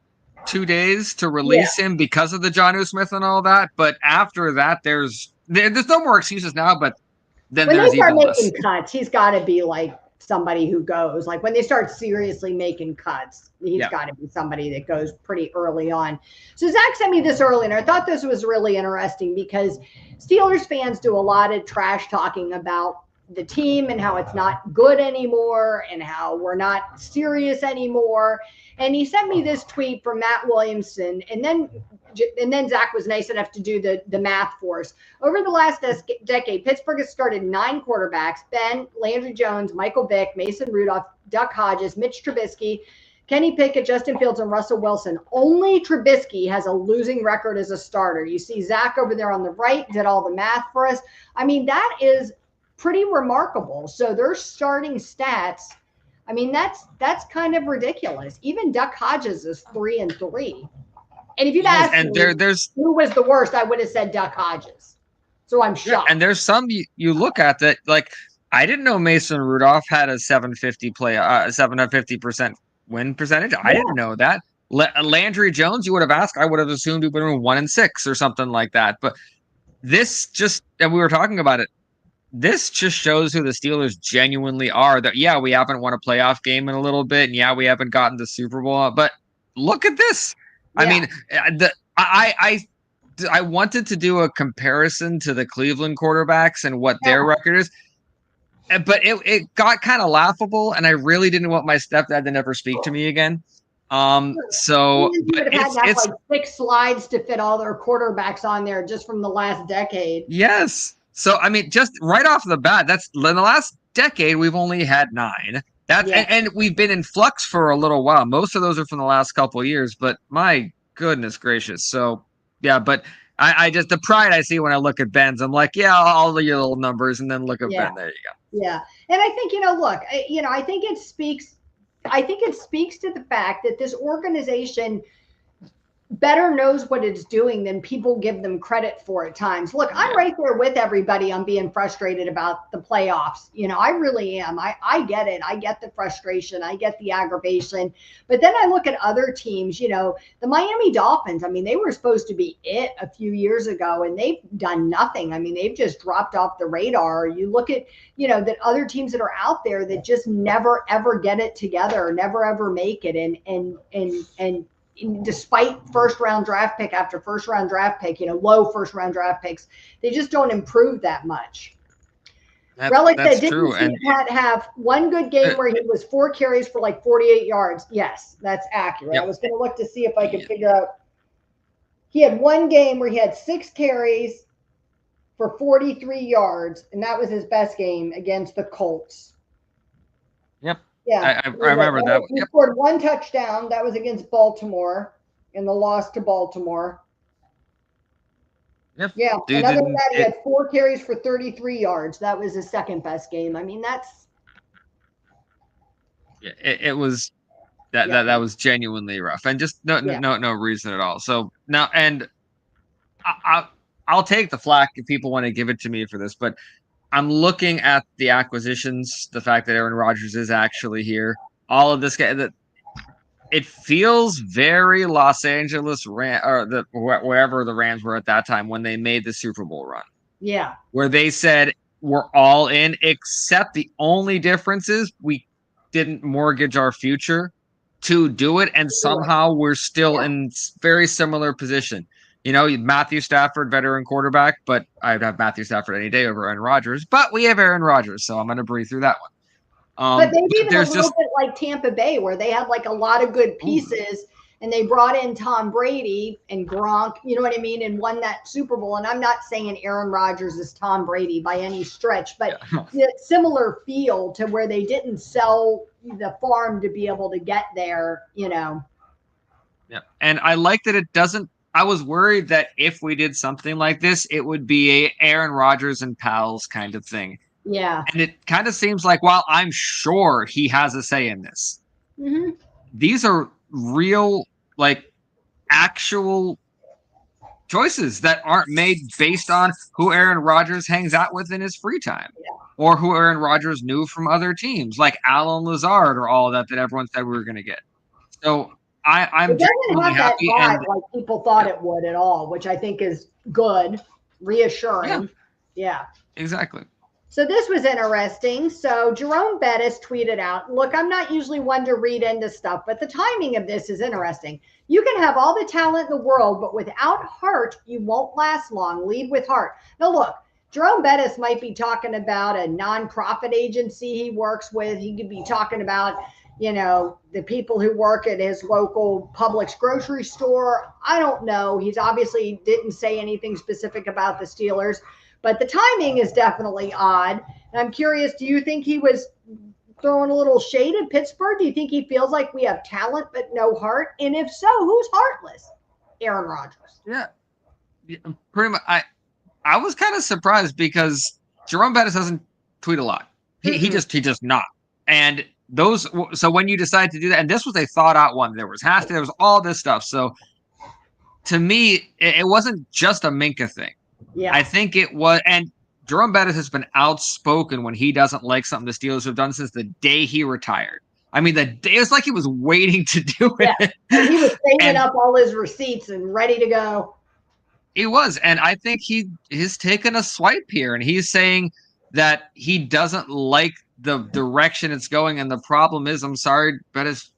2 days to release him because of the Jonnu Smith and all that. But after that, there's no more excuses now, but then when there's they start even making less. cuts, he's got to be somebody who goes. When they start seriously making cuts, he's got to be somebody that goes pretty early on. So Zach sent me this early, and I thought this was really interesting because Steelers fans do a lot of trash talking about the team and how it's not good anymore and how we're not serious anymore. And he sent me this tweet from Matt Williamson, and then Zach was nice enough to do the math for us. Over the last decade, Pittsburgh has started 9 quarterbacks: Ben, Landry Jones, Michael Vick, Mason Rudolph, Duck Hodges, Mitch Trubisky, Kenny Pickett, Justin Fields, and Russell Wilson. Only Trubisky has a losing record as a starter. You see Zach over there on the right did all the math for us. That is pretty remarkable. So their starting stats, that's kind of ridiculous. Even Duck Hodges is 3-3. And if you'd asked me who was the worst, I would have said Duck Hodges. So I'm shocked. And there's some you look at that, I didn't know Mason Rudolph had a 750% win percentage. I didn't know that. Landry Jones, you would have asked, I would have assumed he would have been 1-6 or something like that. But this and we were talking about it, this just shows who the Steelers genuinely are. That, we haven't won a playoff game in a little bit, and we haven't gotten the Super Bowl, but look at this. Yeah. I wanted to do a comparison to the Cleveland quarterbacks and what their record is, but it got kind of laughable, and I really didn't want my stepdad to never speak to me again. So but it's like 6 slides to fit all their quarterbacks on there just from the last decade. Yes. So I mean, just right off the bat, that's in the last decade we've only had 9. That's and we've been in flux for a little while. Most of those are from the last couple of years, but my goodness gracious. So yeah, but I just the pride I see when I look at Ben's, I'm like, yeah, all the little numbers, and then look at Ben. There you go. Yeah, and I think look, I think it speaks. I think it speaks to the fact that this organization better knows what it's doing than people give them credit for at times. Look, I'm right there with everybody on being frustrated about the playoffs. I really am. I get it. I get the frustration. I get the aggravation. But then I look at other teams, the Miami Dolphins. I mean, they were supposed to be it a few years ago, and they've done nothing. I mean, they've just dropped off the radar. You look at, that other teams that are out there that just never, ever get it together, never, ever make it. And despite first round draft pick after first round draft pick, low first round draft picks, they just don't improve that much. Relic said, didn't see Pat have one good game where he was 4 carries for like 48 yards? Yes, that's accurate. I was going to look to see if I could figure out. He had one game where he had 6 carries for 43 yards, and that was his best game against the Colts. Yep. Yeah, I remember that. He scored 1 touchdown. That was against Baltimore in the loss to Baltimore. Yep. Yeah. And other than that, he had 4 carries for 33 yards. That was his second best game. I mean, that's. It was that was genuinely rough, and just no reason at all. So now, and I'll take the flack if people want to give it to me for this, but I'm looking at the acquisitions, the fact that Aaron Rodgers is actually here, all of this guy, that it feels very Los Angeles or wherever the Rams were at that time when they made the Super Bowl run. Yeah. Where they said, we're all in, except the only difference is we didn't mortgage our future to do it. And somehow we're still in very similar position. Matthew Stafford, veteran quarterback, but I'd have Matthew Stafford any day over Aaron Rodgers. But we have Aaron Rodgers, so I'm going to breathe through that one. But maybe even a little bit like Tampa Bay, where they had like a lot of good pieces, and they brought in Tom Brady and Gronk, you know what I mean, and won that Super Bowl. And I'm not saying Aaron Rodgers is Tom Brady by any stretch, but similar feel to where they didn't sell the farm to be able to get there, Yeah, and I like that it doesn't. I was worried that if we did something like this, it would be a Aaron Rodgers and pals kind of thing. Yeah. And it kind of seems like, while I'm sure he has a say in this, these are real, like, actual choices that aren't made based on who Aaron Rodgers hangs out with in his free time or who Aaron Rodgers knew from other teams, like Alan Lazard or all that everyone said we were going to get. So I'm genuinely happy. Like people thought it would at all, which I think is good, reassuring. Yeah. Exactly. So this was interesting. So Jerome Bettis tweeted out, look, I'm not usually one to read into stuff, but the timing of this is interesting. You can have all the talent in the world, but without heart, you won't last long. Lead with heart. Now, look, Jerome Bettis might be talking about a nonprofit agency he works with. He could be talking about, the people who work at his local Publix grocery store. I don't know. He's obviously didn't say anything specific about the Steelers, but the timing is definitely odd. And I'm curious, do you think he was throwing a little shade at Pittsburgh? Do you think he feels like we have talent but no heart? And if so, who's heartless? Aaron Rodgers. Yeah, pretty much. I was kind of surprised because Jerome Bettis doesn't tweet a lot. He just not. And so when you decide to do that, and this was a thought out one, there was hashtag, there was all this stuff. So to me, it wasn't just a Minkah thing. Yeah, I think it was, and Jerome Bettis has been outspoken when he doesn't like something the Steelers have done since the day he retired. I mean, it was like he was waiting to do it. Yeah. He was saving up all his receipts and ready to go. He was, and I think he's taken a swipe here, and he's saying that he doesn't like the direction it's going, and the problem is, I'm sorry, Bettis,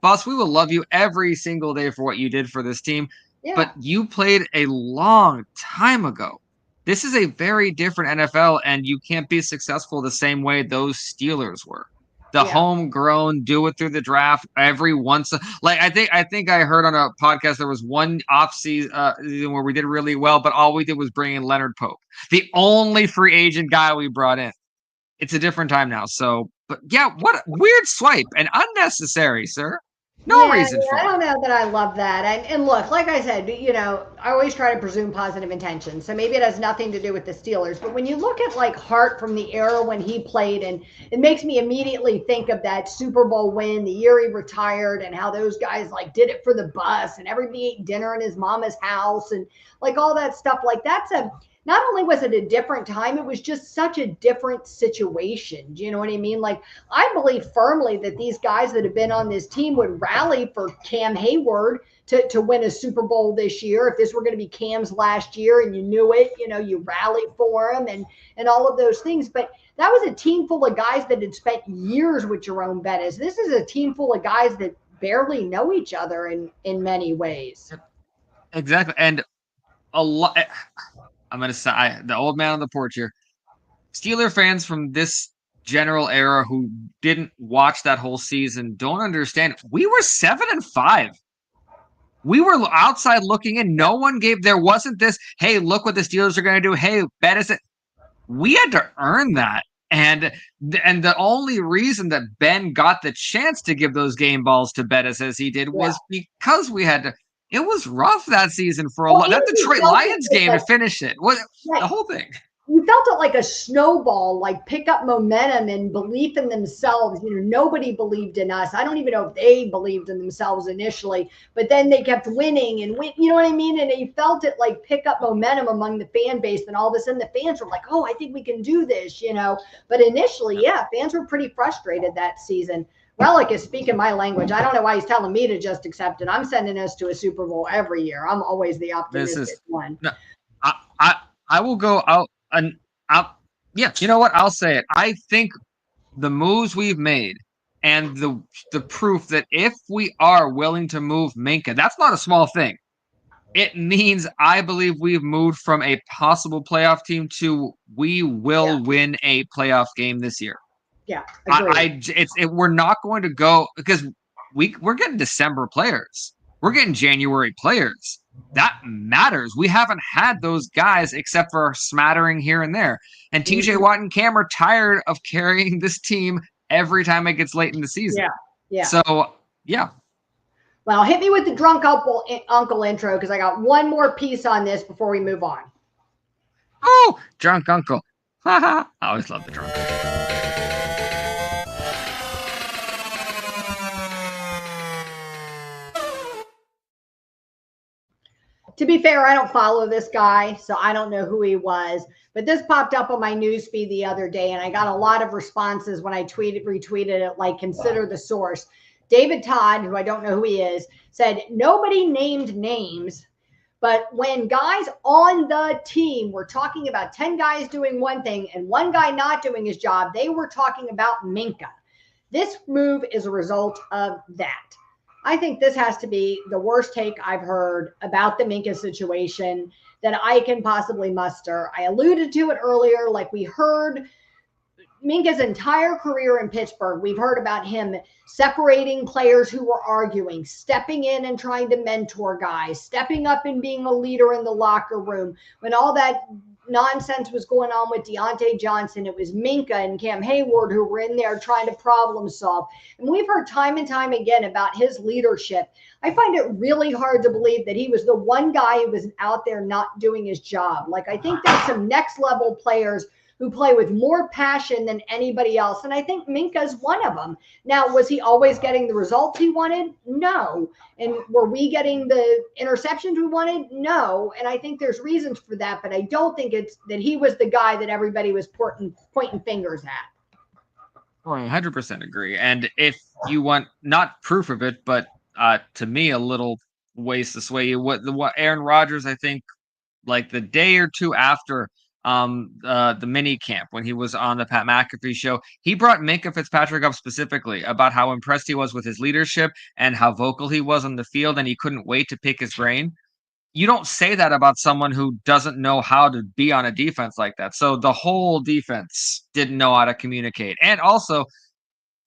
boss, we will love you every single day for what you did for this team. Yeah. but you played a long time ago. This is a very different NFL, and you can't be successful the same way those Steelers were. The homegrown, do it through the draft every once. Like I think I heard on a podcast there was one off season where we did really well, but all we did was bring in Leonard Pope, the only free agent guy we brought in. It's a different time now. So, but yeah, what a weird swipe and unnecessary, sir. No reason for I it. don't know that I love that. And look, like I said, I always try to presume positive intentions. So maybe it has nothing to do with the Steelers. But when you look at like Hart from the era when he played, and it makes me immediately think of that Super Bowl win, the year he retired, and how those guys like did it for the bus, and everybody ate dinner in his mama's house, and like all that stuff. Like not only was it a different time, it was just such a different situation. Do you know what I mean? Like, I believe firmly that these guys that have been on this team would rally for Cam Hayward to win a Super Bowl this year. If this were going to be Cam's last year and you knew it, you rallied for him and all of those things. But that was a team full of guys that had spent years with Jerome Bettis. This is a team full of guys that barely know each other in many ways. Exactly. And a lot. I'm going to say the old man on the porch here. Steeler fans from this general era who didn't watch that whole season don't understand. We were 7-5. We were outside looking in. No one there wasn't this, hey, look what the Steelers are going to do. Hey, bet is it. We had to earn that. And the only reason that Ben got the chance to give those game balls to Bettis as he did was because we had to. It was rough that season for a lot. That Detroit Lions game to finish it. The whole thing. You felt it like a snowball, like pick up momentum and belief in themselves. Nobody believed in us. I don't even know if they believed in themselves initially, but then they kept winning and you know what I mean? And you felt it like pick up momentum among the fan base. And all of a sudden the fans were like, oh, I think we can do this, But initially, fans were pretty frustrated that season. Relic is speaking my language. I don't know why he's telling me to just accept it. I'm sending us to a Super Bowl every year. I'm always the optimistic one. No, I will go out and out. Yeah, you know what? I'll say it. I think the moves we've made and the proof that if we are willing to move Minkah, that's not a small thing. It means I believe we've moved from a possible playoff team to we will win a playoff game this year. Yeah, we're not going to go because we're getting December players. We're getting January players. That matters. We haven't had those guys except for a smattering here and there. And TJ Watt and Cam are tired of carrying this team every time it gets late in the season. Yeah. So, yeah. Well, hit me with the drunk uncle intro because I got one more piece on this before we move on. Oh, drunk uncle. I always love the drunk uncle. To be fair, I don't follow this guy, so I don't know who he was. But this popped up on my news feed the other day, and I got a lot of responses when I retweeted it, like consider the source. David Todd, who I don't know who he is, said nobody named names, but when guys on the team were talking about 10 guys doing one thing and one guy not doing his job, they were talking about Minkah. This move is a result of that. I think this has to be the worst take I've heard about the Minkah situation that I can possibly muster. I alluded to it earlier, like we heard Minkah's entire career in Pittsburgh. We've heard about him separating players who were arguing, stepping in and trying to mentor guys, stepping up and being a leader in the locker room. When all that nonsense was going on with Deontay Johnson, it was Minkah and Cam Hayward who were in there trying to problem solve. And we've heard time and time again about his leadership. I find it really hard to believe that he was the one guy who was out there not doing his job. Like, I think there's some next level players who play with more passion than anybody else. And I think Minkah's one of them. Now, was he always getting the results he wanted? No. And were we getting the interceptions we wanted? No. And I think there's reasons for that, but I don't think it's that he was the guy that everybody was pointing fingers at. Oh, I 100% agree. And if you want not proof of it, but to me, a little ways to sway you, what Aaron Rodgers, I think, like the day or two after the mini camp when he was on the Pat McAfee show, he brought Minkah Fitzpatrick up specifically about how impressed he was with his leadership and how vocal he was on the field, and he couldn't wait to pick his brain. you don't say that about someone who doesn't know how to be on a defense like that. So the whole defense didn't know how to communicate. And also,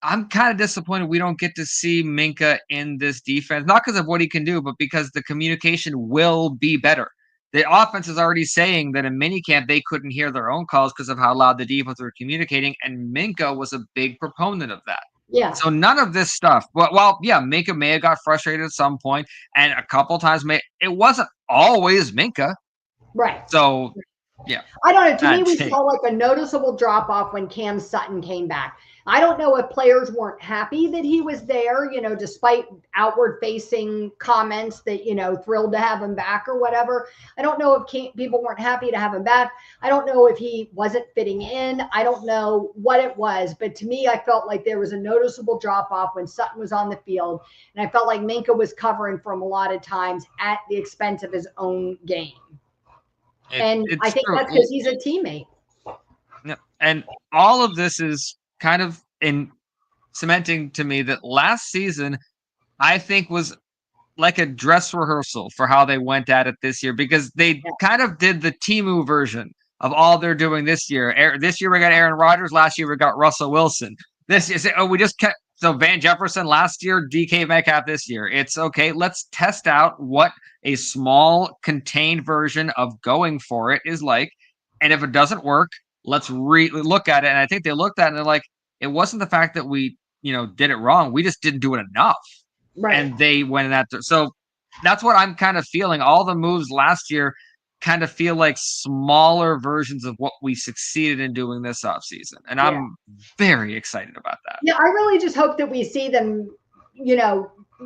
I'm kind of disappointed we don't get to see Minkah in this defense, not because of what he can do, but because the communication will be better. The offense is already saying that in minicamp they couldn't hear their own calls because of how loud the defense were communicating, and Minkah was a big proponent of that. Yeah. So none of this stuff. Well, yeah, Minkah may have got frustrated at some point, and a couple times it wasn't always Minkah. Right. So yeah. I don't know. To me, we saw like a noticeable drop off when Cam Sutton came back. I don't know if players weren't happy that he was there, despite outward facing comments that, thrilled to have him back or whatever. I don't know if people weren't happy to have him back. I don't know if he wasn't fitting in. I don't know what it was. But to me, I felt like there was a noticeable drop off when Sutton was on the field. And I felt like Minkah was covering for him a lot of times at the expense of his own game. And I think that's because he's a teammate. Yeah. And all of this is kind of in cementing to me that last season, I think, was like a dress rehearsal for how they went at it this year, because they kind of did the Timu version of all they're doing this year. This year we got Aaron Rodgers. Last year we got Russell Wilson. This is we just kept Van Jefferson last year, DK Metcalf this year. It's okay. Let's test out what a small contained version of going for it is like, and if it doesn't work, let's look at it. And I think they looked at it and they're like, it wasn't the fact that we did it wrong. We just didn't do it enough. Right. And they went in that. So that's what I'm kind of feeling. All the moves last year kind of feel like smaller versions of what we succeeded in doing this offseason. And I'm very excited about that. Yeah, I really just hope that we see them,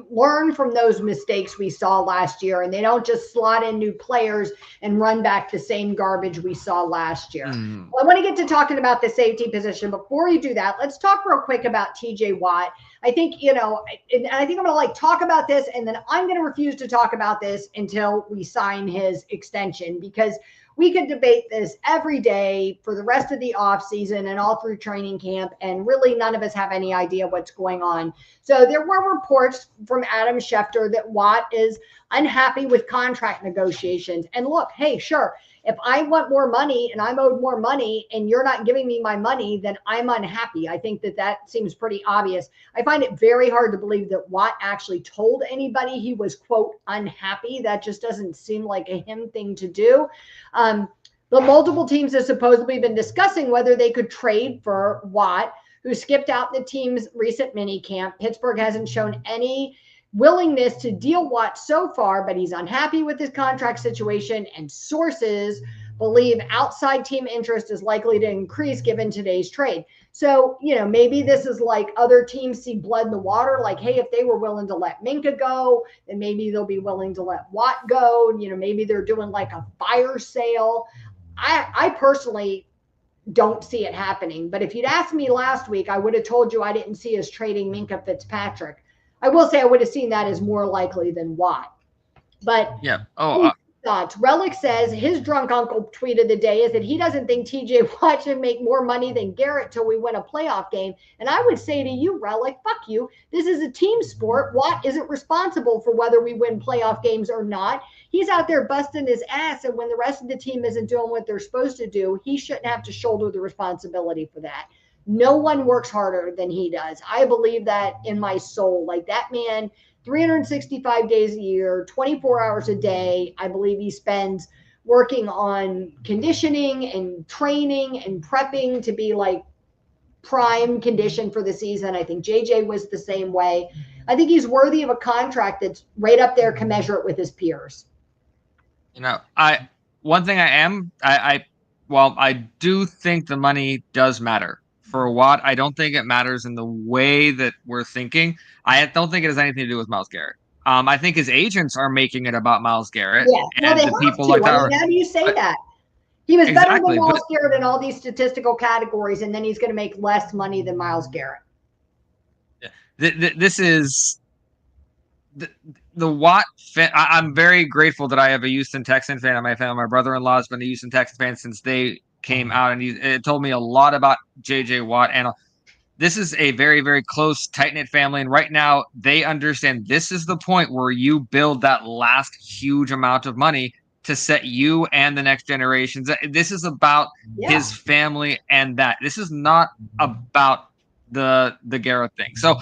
learn from those mistakes we saw last year, and they don't just slot in new players and run back the same garbage we saw last year. Well, I want to get to talking about the safety position. Before you do that, let's talk real quick about TJ Watt. I think, and I think I'm going to talk about this, and then I'm going to refuse to talk about this until we sign his extension, because we could debate this every day for the rest of the off season and all through training camp, and really none of us have any idea what's going on. So there were reports from Adam Schefter that Watt is unhappy with contract negotiations. And look, hey, sure, if I want more money and I'm owed more money and you're not giving me my money, then I'm unhappy. I think that seems pretty obvious. I find it very hard to believe that Watt actually told anybody he was, quote, unhappy. That just doesn't seem like a him thing to do. The multiple teams have supposedly been discussing whether they could trade for Watt, who skipped out the team's recent mini camp. Pittsburgh hasn't shown any willingness to deal Watt so far, but he's unhappy with his contract situation, and sources believe outside team interest is likely to increase given today's trade. So, maybe this is like other teams see blood in the water, like, hey, if they were willing to let Minkah go, then maybe they'll be willing to let Watt go. Maybe they're doing like a fire sale. I personally don't see it happening. But if you'd asked me last week, I would have told you I didn't see us trading Minkah Fitzpatrick. I will say I would have seen that as more likely than Watt. But yeah. Thoughts. Relic says his drunk uncle tweet of the day is that he doesn't think TJ Watt should make more money than Garrett till we win a playoff game. And I would say to you, Relic, fuck you. This is a team sport. Watt isn't responsible for whether we win playoff games or not. He's out there busting his ass, and when the rest of the team isn't doing what they're supposed to do, he shouldn't have to shoulder the responsibility for that. No one works harder than he does. I believe that in my soul. Like, that man, 365 days a year, 24 hours a day, I believe he spends working on conditioning and training and prepping to be like prime condition for the season. I think JJ was the same way. I think he's worthy of a contract that's right up there, commensurate with his peers. One thing I do think the money does matter. For Watt, I don't think it matters in the way that we're thinking. I don't think it has anything to do with Myles Garrett. I think his agents are making it about Myles Garrett. Yeah, and the people like that. How do you say that? He was better than Myles Garrett in all these statistical categories, and then he's going to make less money than Myles Garrett. This is the Watt fan. I'm very grateful that I have a Houston Texan fan in my family. My brother-in-law has been a Houston Texan fan since they came out, and it told me a lot about JJ Watt. And this is a very, very close, tight-knit family. And right now, they understand this is the point where you build that last huge amount of money to set you and the next generations. This is about his family and that. This is not about the Garrett thing. So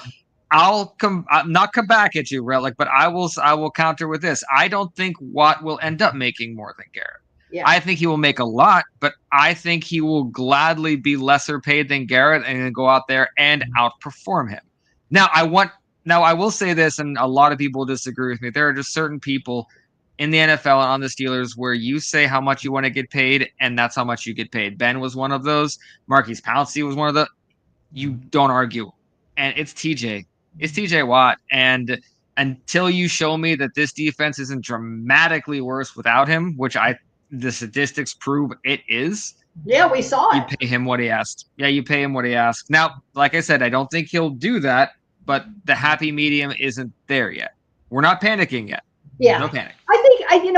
I'll not come back at you, Relic, but I will counter with this. I don't think Watt will end up making more than Garrett. Yeah. I think he will make a lot, but I think he will gladly be lesser paid than Garrett and go out there and outperform him. Now I will say this, and a lot of people disagree with me. There are just certain people in the NFL and on the Steelers where you say how much you want to get paid, and that's how much you get paid. Ben was one of those. Marquise Pouncey was one of the. You don't argue, and it's TJ. It's TJ Watt, and until you show me that this defense isn't dramatically worse without him, which the statistics prove it is. Yeah, we saw it. You pay him what he asked. Yeah, you pay him what he asked. Now, like I said, I don't think he'll do that, but the happy medium isn't there yet. We're not panicking yet. Yeah. No panic.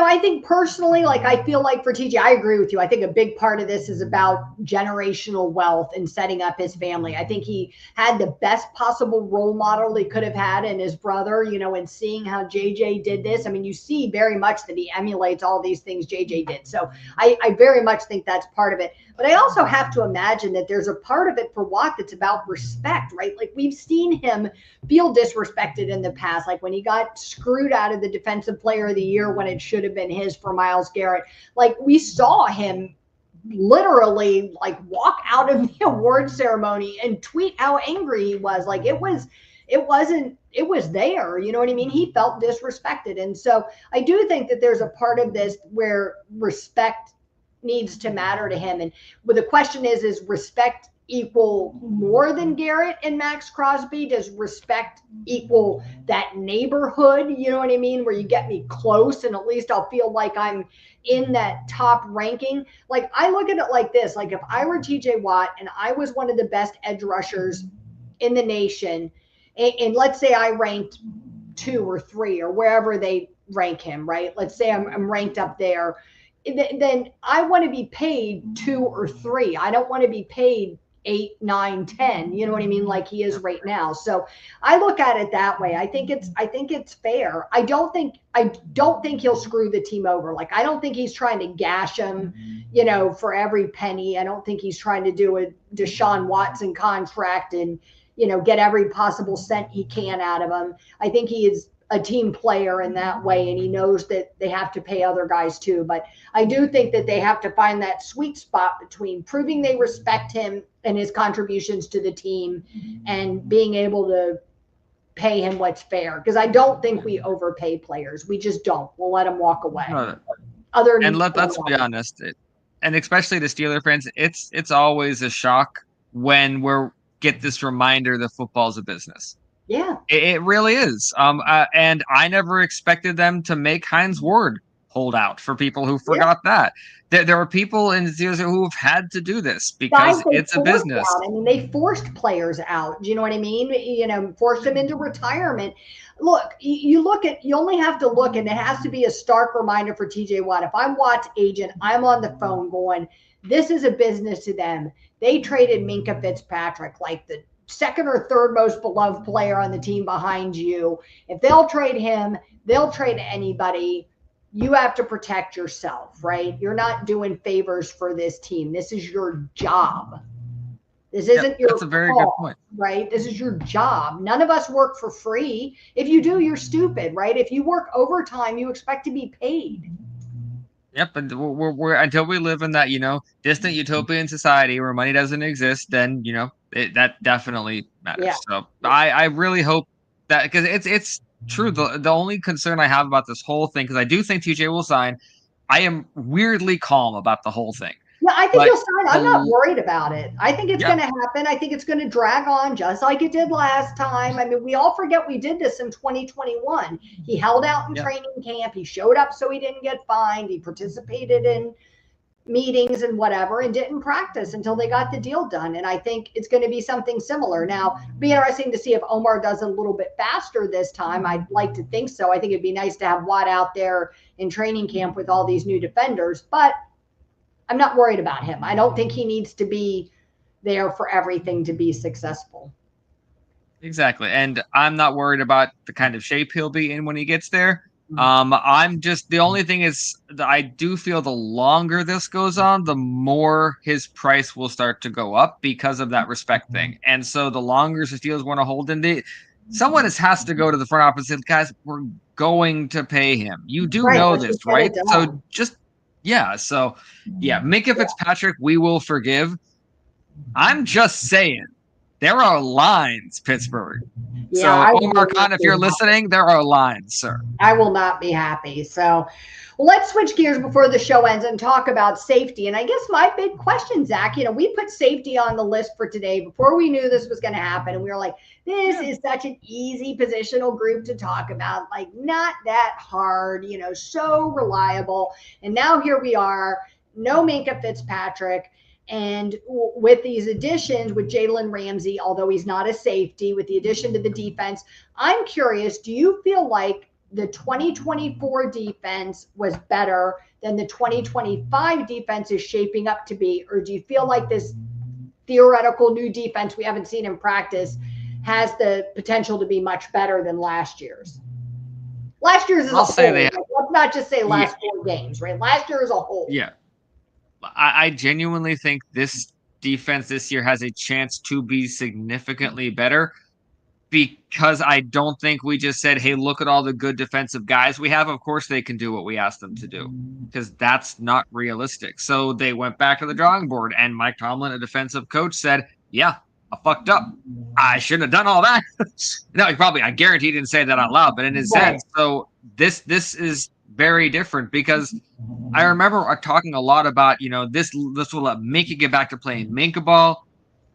I think personally, like, I feel like for TJ, I agree with you. I think a big part of this is about generational wealth and setting up his family. I think he had the best possible role model he could have had in his brother, and seeing how JJ did this. I mean, you see very much that he emulates all these things JJ did. So I very much think that's part of it. But I also have to imagine that there's a part of it for Watt that's about respect, right? Like, we've seen him feel disrespected in the past, like when he got screwed out of the Defensive Player of the Year when it should have been his for Myles Garrett. Like, we saw him literally like walk out of the award ceremony and tweet how angry he was. Like, it was there, you know what I mean? He felt disrespected. And so I do think that there's a part of this where respect needs to matter to him. And the question is respect equal more than Garrett and Max Crosby? Does respect equal that neighborhood? You know what I mean? Where you get me close and at least I'll feel like I'm in that top ranking. Like, I look at it like this. Like, if I were TJ Watt and I was one of the best edge rushers in the nation, and let's say I ranked 2 or 3 or wherever they rank him, right? Let's say I'm ranked up there. Then I want to be paid 2 or 3. I don't want to be paid 8, 9, 10. You know what I mean? Like he is right now. So I look at it that way. I think it's fair. I don't think he'll screw the team over. Like, I don't think he's trying to gash him, for every penny. I don't think he's trying to do a Deshaun Watson contract and, get every possible cent he can out of him. I think he is a team player in that way, and he knows that they have to pay other guys too. But I do think that they have to find that sweet spot between proving they respect him and his contributions to the team and being able to pay him what's fair. Because I don't think we overpay players. We just don't. We'll let them walk away. Let's be honest, and especially the Steeler fans, it's always a shock when get this reminder that football's a business. Yeah, it really is. And I never expected them to make Hines Ward hold out for people who forgot that. There are people in the Steelers who have had to do this because it's a business. I mean, they forced players out. Do you know what I mean? Forced them into retirement. Look, you only have to look, and it has to be a stark reminder for TJ Watt. If I'm Watt's agent, I'm on the phone going, this is a business to them. They traded Minkah Fitzpatrick, like the second or third most beloved player on the team behind you. If they'll trade him, they'll trade anybody. You have to protect yourself, right? You're not doing favors for this team. This is your job. This isn't your That's a very good point. Right? This is your job. None of us work for free. If you do, you're stupid, right? If you work overtime, you expect to be paid. Yep, and we're until we live in that, distant utopian society where money doesn't exist, then, that definitely matters. Yeah. So I really hope that, because it's true. The only concern I have about this whole thing, because I do think TJ will sign, I am weirdly calm about the whole thing. Yeah, I think he'll sign. I'm not worried about it. I think it's going to happen. I think it's going to drag on just like it did last time. I mean, we all forget we did this in 2021. He held out in training camp. He showed up so he didn't get fined. He participated in meetings and whatever and didn't practice until they got the deal done. And I think it's going to be something similar. Now, it'd be interesting to see if Omar does it a little bit faster this time. I'd like to think so. I think it'd be nice to have Watt out there in training camp with all these new defenders, but I'm not worried about him. I don't think he needs to be there for everything to be successful. Exactly. And I'm not worried about the kind of shape he'll be in when he gets there. I'm just, the only thing is that I do feel the longer this goes on, the more his price will start to go up because of that respect thing. And so the longer the Steelers want to hold him, someone has to go to the front office and say, guys, we're going to pay him. You do know this, right? So just, So Minkah Fitzpatrick, we will forgive. I'm just saying, there are lines, Pittsburgh. Yeah, so, Omar Khan, if you're listening, there are lines, sir. I will not be happy. So, well, let's switch gears before the show ends and talk about safety. And I guess my big question, Zach, we put safety on the list for today before we knew this was going to happen. And we were like, this is such an easy positional group to talk about, like not that hard, so reliable. And now here we are, no Minkah Fitzpatrick. And with these additions with Jalen Ramsey, although he's not a safety, with the addition to the defense, I'm curious, do you feel like the 2024 defense was better than the 2025 defense is shaping up to be? Or do you feel like this theoretical new defense we haven't seen in practice has the potential to be much better than last year's? Last year's is a whole. Let's not just say last 4 games, right? Last year as a whole. Yeah. I genuinely think this defense this year has a chance to be significantly better because I don't think we just said, hey, look at all the good defensive guys we have. Of course they can do what we asked them to do because that's not realistic. So they went back to the drawing board and Mike Tomlin, a defensive coach, said, yeah, I fucked up. I shouldn't have done all that. No, I guarantee he didn't say that out loud, but in his head. So this is very different because I remember talking a lot about, this will let Minkah get back to playing Minkah ball.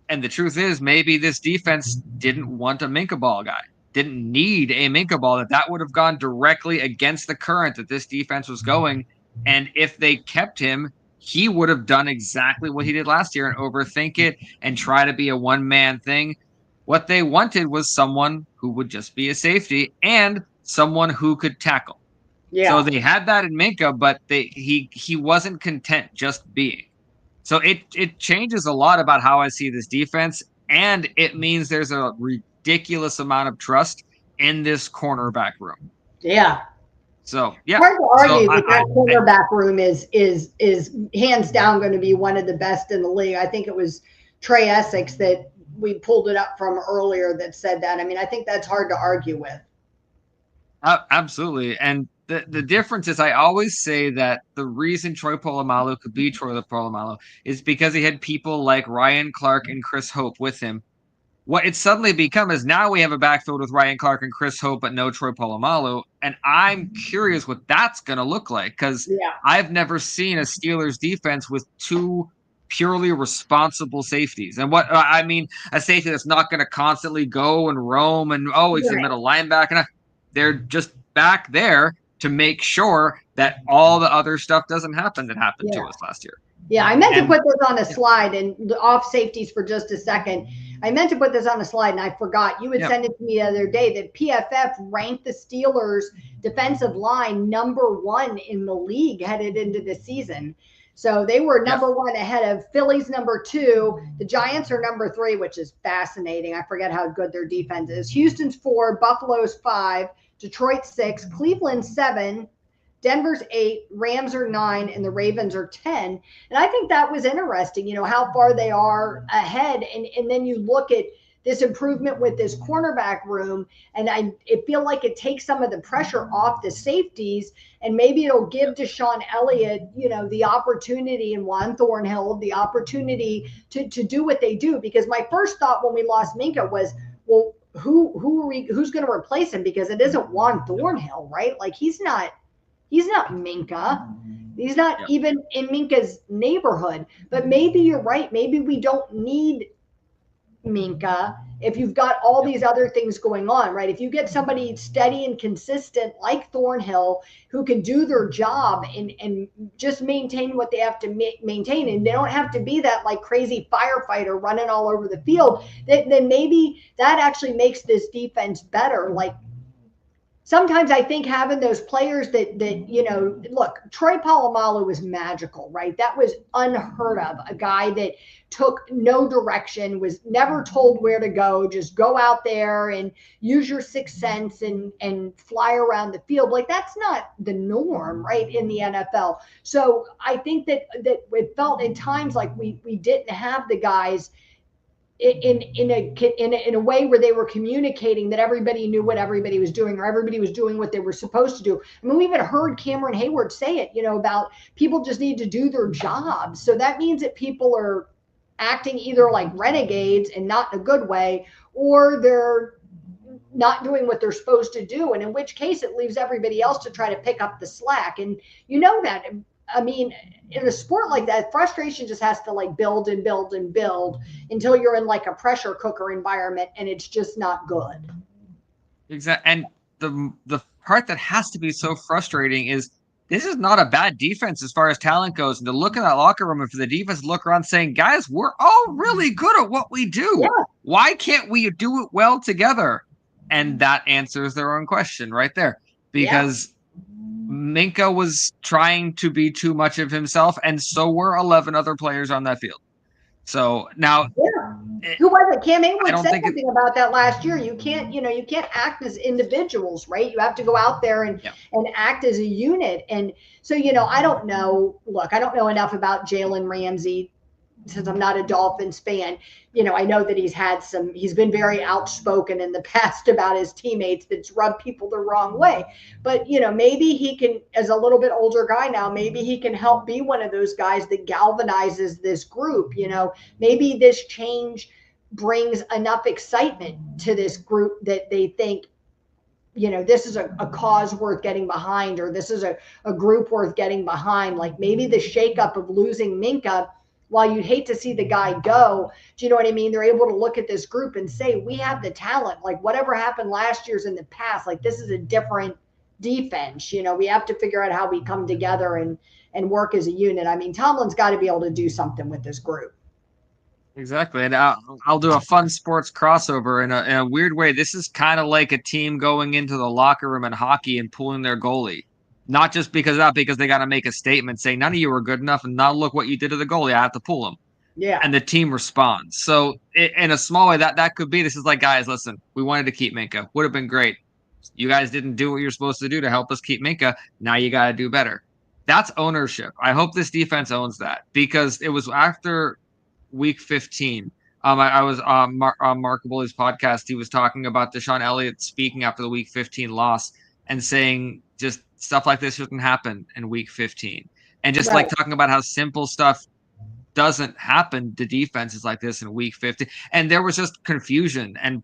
And the truth is, maybe this defense didn't want a Minkah ball guy, didn't need a Minkah ball, that would have gone directly against the current that this defense was going. And if they kept him, he would have done exactly what he did last year and overthink it and try to be a one-man thing. What they wanted was someone who would just be a safety and someone who could tackle. Yeah. So they had that in Minkah, but he wasn't content just being. So it changes a lot about how I see this defense, and it means there's a ridiculous amount of trust in this cornerback room. Yeah. So yeah, hard to argue that cornerback room is hands down going to be one of the best in the league. I think it was Trey Essex that we pulled it up from earlier that said that. I mean, I think that's hard to argue with. Absolutely, and the difference is I always say that the reason Troy Polamalu could be Troy Polamalu is because he had people like Ryan Clark and Chris Hope with him. What it's suddenly become is now we have a backfield with Ryan Clark and Chris Hope, but no Troy Polamalu. And I'm curious what that's going to look like because I've never seen a Steelers defense with 2 purely responsible safeties. And what I mean, a safety that's not going to constantly go and roam and, he's a middle linebacker. They're just back there to make sure that all the other stuff doesn't happen that happened to us last year. Yeah, I meant to put this on a slide and off safeties for just a second. I meant to put this on a slide and I forgot. You would send it to me the other day that PFF ranked the Steelers defensive line #1 in the league headed into the season. So they were number 1 ahead of Philly's #2. The Giants are #3, which is fascinating. I forget how good their defense is. Houston's 4, Buffalo's 5, Detroit 6, Cleveland 7, Denver's 8, Rams are 9, and the Ravens are 10. And I think that was interesting, how far they are ahead. And then you look at this improvement with this cornerback room, and I feel like it takes some of the pressure off the safeties, and maybe it'll give Deshaun Elliott, the opportunity, and Juan Thornhill the opportunity to do what they do. Because my first thought when we lost Minkah was, well, who's going to replace him? Because it isn't Juan Thornhill, right? Like he's not Minkah. He's not even in Minkah's neighborhood. But maybe you're right. Maybe we don't need Minkah if you've got all these other things going on, right? If you get somebody steady and consistent like Thornhill who can do their job and just maintain what they have to maintain, and they don't have to be that like crazy firefighter running all over the field, then maybe that actually makes this defense better. Like sometimes I think having those players that look, Troy Polamalu was magical, right? That was unheard of. A guy that took no direction, was never told where to go, just go out there and use your sixth sense and fly around the field. Like that's not the norm, right, in the NFL. So I think that it felt at times like we didn't have the guys in a way where they were communicating that everybody knew what everybody was doing, or everybody was doing what they were supposed to do. I mean, we even heard Cameron Hayward say it, about people just need to do their jobs. So that means that people are acting either like renegades and not in a good way, or they're not doing what they're supposed to do. And in which case it leaves everybody else to try to pick up the slack. And that, I mean, in a sport like that, frustration just has to like build and build and build until you're in like a pressure cooker environment, and it's just not good. Exactly. And the part that has to be so frustrating is this is not a bad defense as far as talent goes. And to look in that locker room and for the defense to look around saying, guys, we're all really good at what we do. Yeah. Why can't we do it well together? And that answers their own question right there. Because Minkah was trying to be too much of himself, and so were 11 other players on that field. So now, who was it? Cam Hayward said something about that last year. You can't, you can't act as individuals, right? You have to go out there and act as a unit. And so, I don't know. Look, I don't know enough about Jalen Ramsey since I'm not a Dolphins fan. I know that he's been very outspoken in the past about his teammates that's rubbed people the wrong way. But, maybe he can, as a little bit older guy now, maybe he can help be one of those guys that galvanizes this group. Maybe this change brings enough excitement to this group that they think, this is a cause worth getting behind, or this is a group worth getting behind. Like maybe the shakeup of losing Minkah, while you'd hate to see the guy go, do you know what I mean? They're able to look at this group and say, we have the talent. Like whatever happened last year's in the past, like this is a different defense. We have to figure out how we come together and work as a unit. I mean, Tomlin's got to be able to do something with this group. Exactly. And I'll do a fun sports crossover in a weird way. This is kind of like a team going into the locker room in hockey and pulling their goalie. Not just because they got to make a statement saying none of you are good enough, and now look what you did to the goalie. I have to pull him. Yeah. And the team responds. So in a small way, that could be, this is like, guys, listen, we wanted to keep Minkah. Would have been great. You guys didn't do what you're supposed to do to help us keep Minkah. Now you got to do better. That's ownership. I hope this defense owns that, because it was after week 15. I was on Mark Bully's podcast. He was talking about Deshaun Elliott speaking after the week 15 loss and saying just stuff like this shouldn't happen in week 15. And just like talking about how simple stuff doesn't happen to defenses like this in week 15. And there was just confusion, and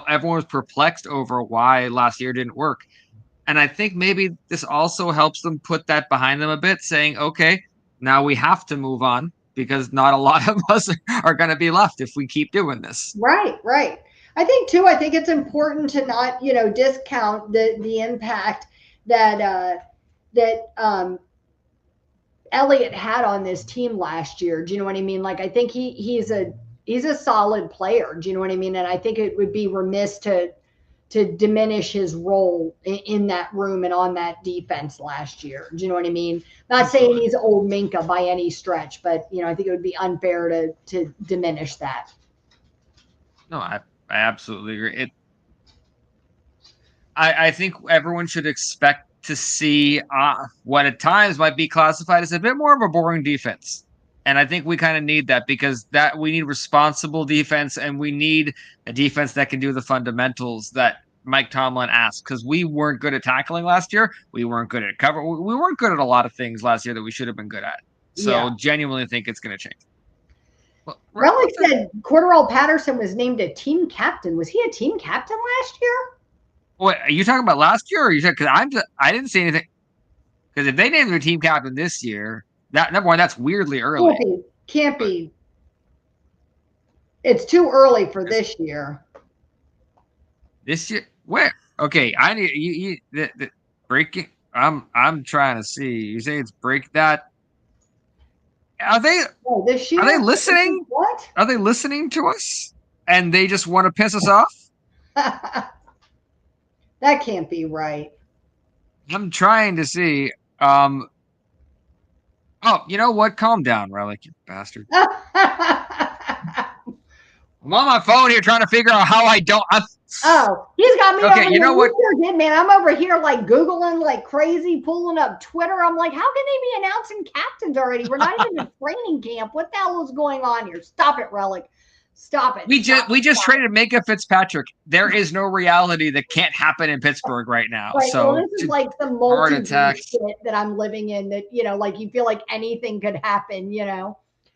everyone was perplexed over why last year didn't work. And I think maybe this also helps them put that behind them a bit, saying, okay, now we have to move on, because not a lot of us are going to be left if we keep doing this. Right. I think it's important to not, discount the impact that Elliott had on this team last year. Do you know what I mean? Like, I think he's a solid player. Do you know what I mean? And I think it would be remiss to diminish his role in that room and on that defense last year. Do you know what I mean? Not saying he's old Minkah by any stretch, but I think it would be unfair to diminish that. No, I absolutely agree. I think everyone should expect to see what at times might be classified as a bit more of a boring defense. And I think we kind of need that, because we need responsible defense, and we need a defense that can do the fundamentals that Mike Tomlin asked, because we weren't good at tackling last year. We weren't good at cover. We weren't good at a lot of things last year that we should have been good at. So genuinely think it's going to change. Well, Relic said Cordarrelle Patterson was named a team captain. Was he a team captain last year? Wait, are you talking about last year, or you said, because I didn't see anything? Because if they named him a team captain this year, that number one, that's weirdly early. Can't be. It's too early for this year. This year, where? Okay, I need the breaking. I'm trying to see. You say it's break that. Are they? Oh, this year? Are they listening? What? Are they listening to us? And they just want to piss us off? That can't be right. I'm trying to see. Oh, you know what? Calm down, Relic, you bastard. I'm on my phone here trying to figure out how I don't. Oh, he's got me Okay, over you know what? Did, man. I'm over here like Googling like crazy, pulling up Twitter. I'm like, how can they be announcing captains already? We're not even in training camp. What the hell is going on here? Stop it, Relic. Stop it. We just traded Minkah Fitzpatrick. There is no reality that can't happen in Pittsburgh right now. Right. So Well, this is like the multi-verse shit that I'm living in. That like you feel like anything could happen.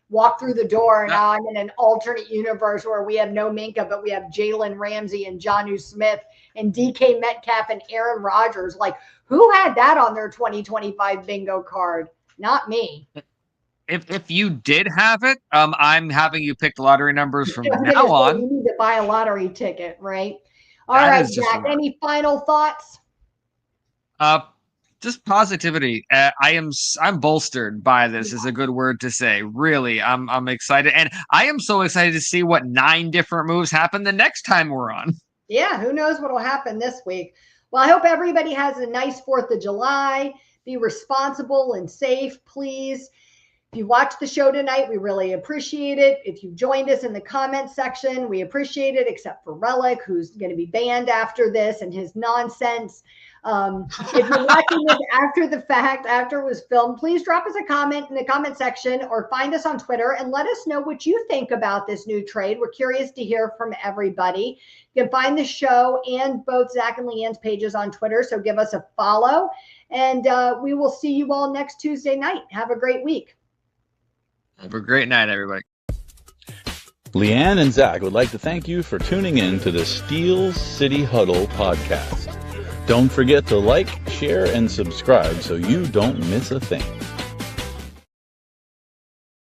Walk through the door, and now I'm in an alternate universe where we have no Minkah, but we have Jalen, Ramsey, and Jonnu Smith, and DK Metcalf, and Aaron Rodgers. Like, who had that on their 2025 bingo card? Not me. If you did have it, I'm having you pick the lottery numbers from now on. You need to buy a lottery ticket, right? All right, Jack. Any final thoughts? Just positivity. I'm bolstered by this is a good word to say. Really, I'm excited, and I am so excited to see what 9 different moves happen the next time we're on. Yeah, who knows what'll happen this week? Well, I hope everybody has a nice 4th of July. Be responsible and safe, please. If you watched the show tonight, we really appreciate it. If you joined us in the comment section, we appreciate it, except for Relic, who's going to be banned after this and his nonsense. If you're watching this after the fact, after it was filmed, please drop us a comment in the comment section or find us on Twitter and let us know what you think about this new trade. We're curious to hear from everybody. You can find the show and both Zach and Leanne's pages on Twitter, so give us a follow. And we will see you all next Tuesday night. Have a great week. Have a great night, everybody. Leanne and Zach would like to thank you for tuning in to the Steel City Huddle podcast. Don't forget to like, share, and subscribe so you don't miss a thing.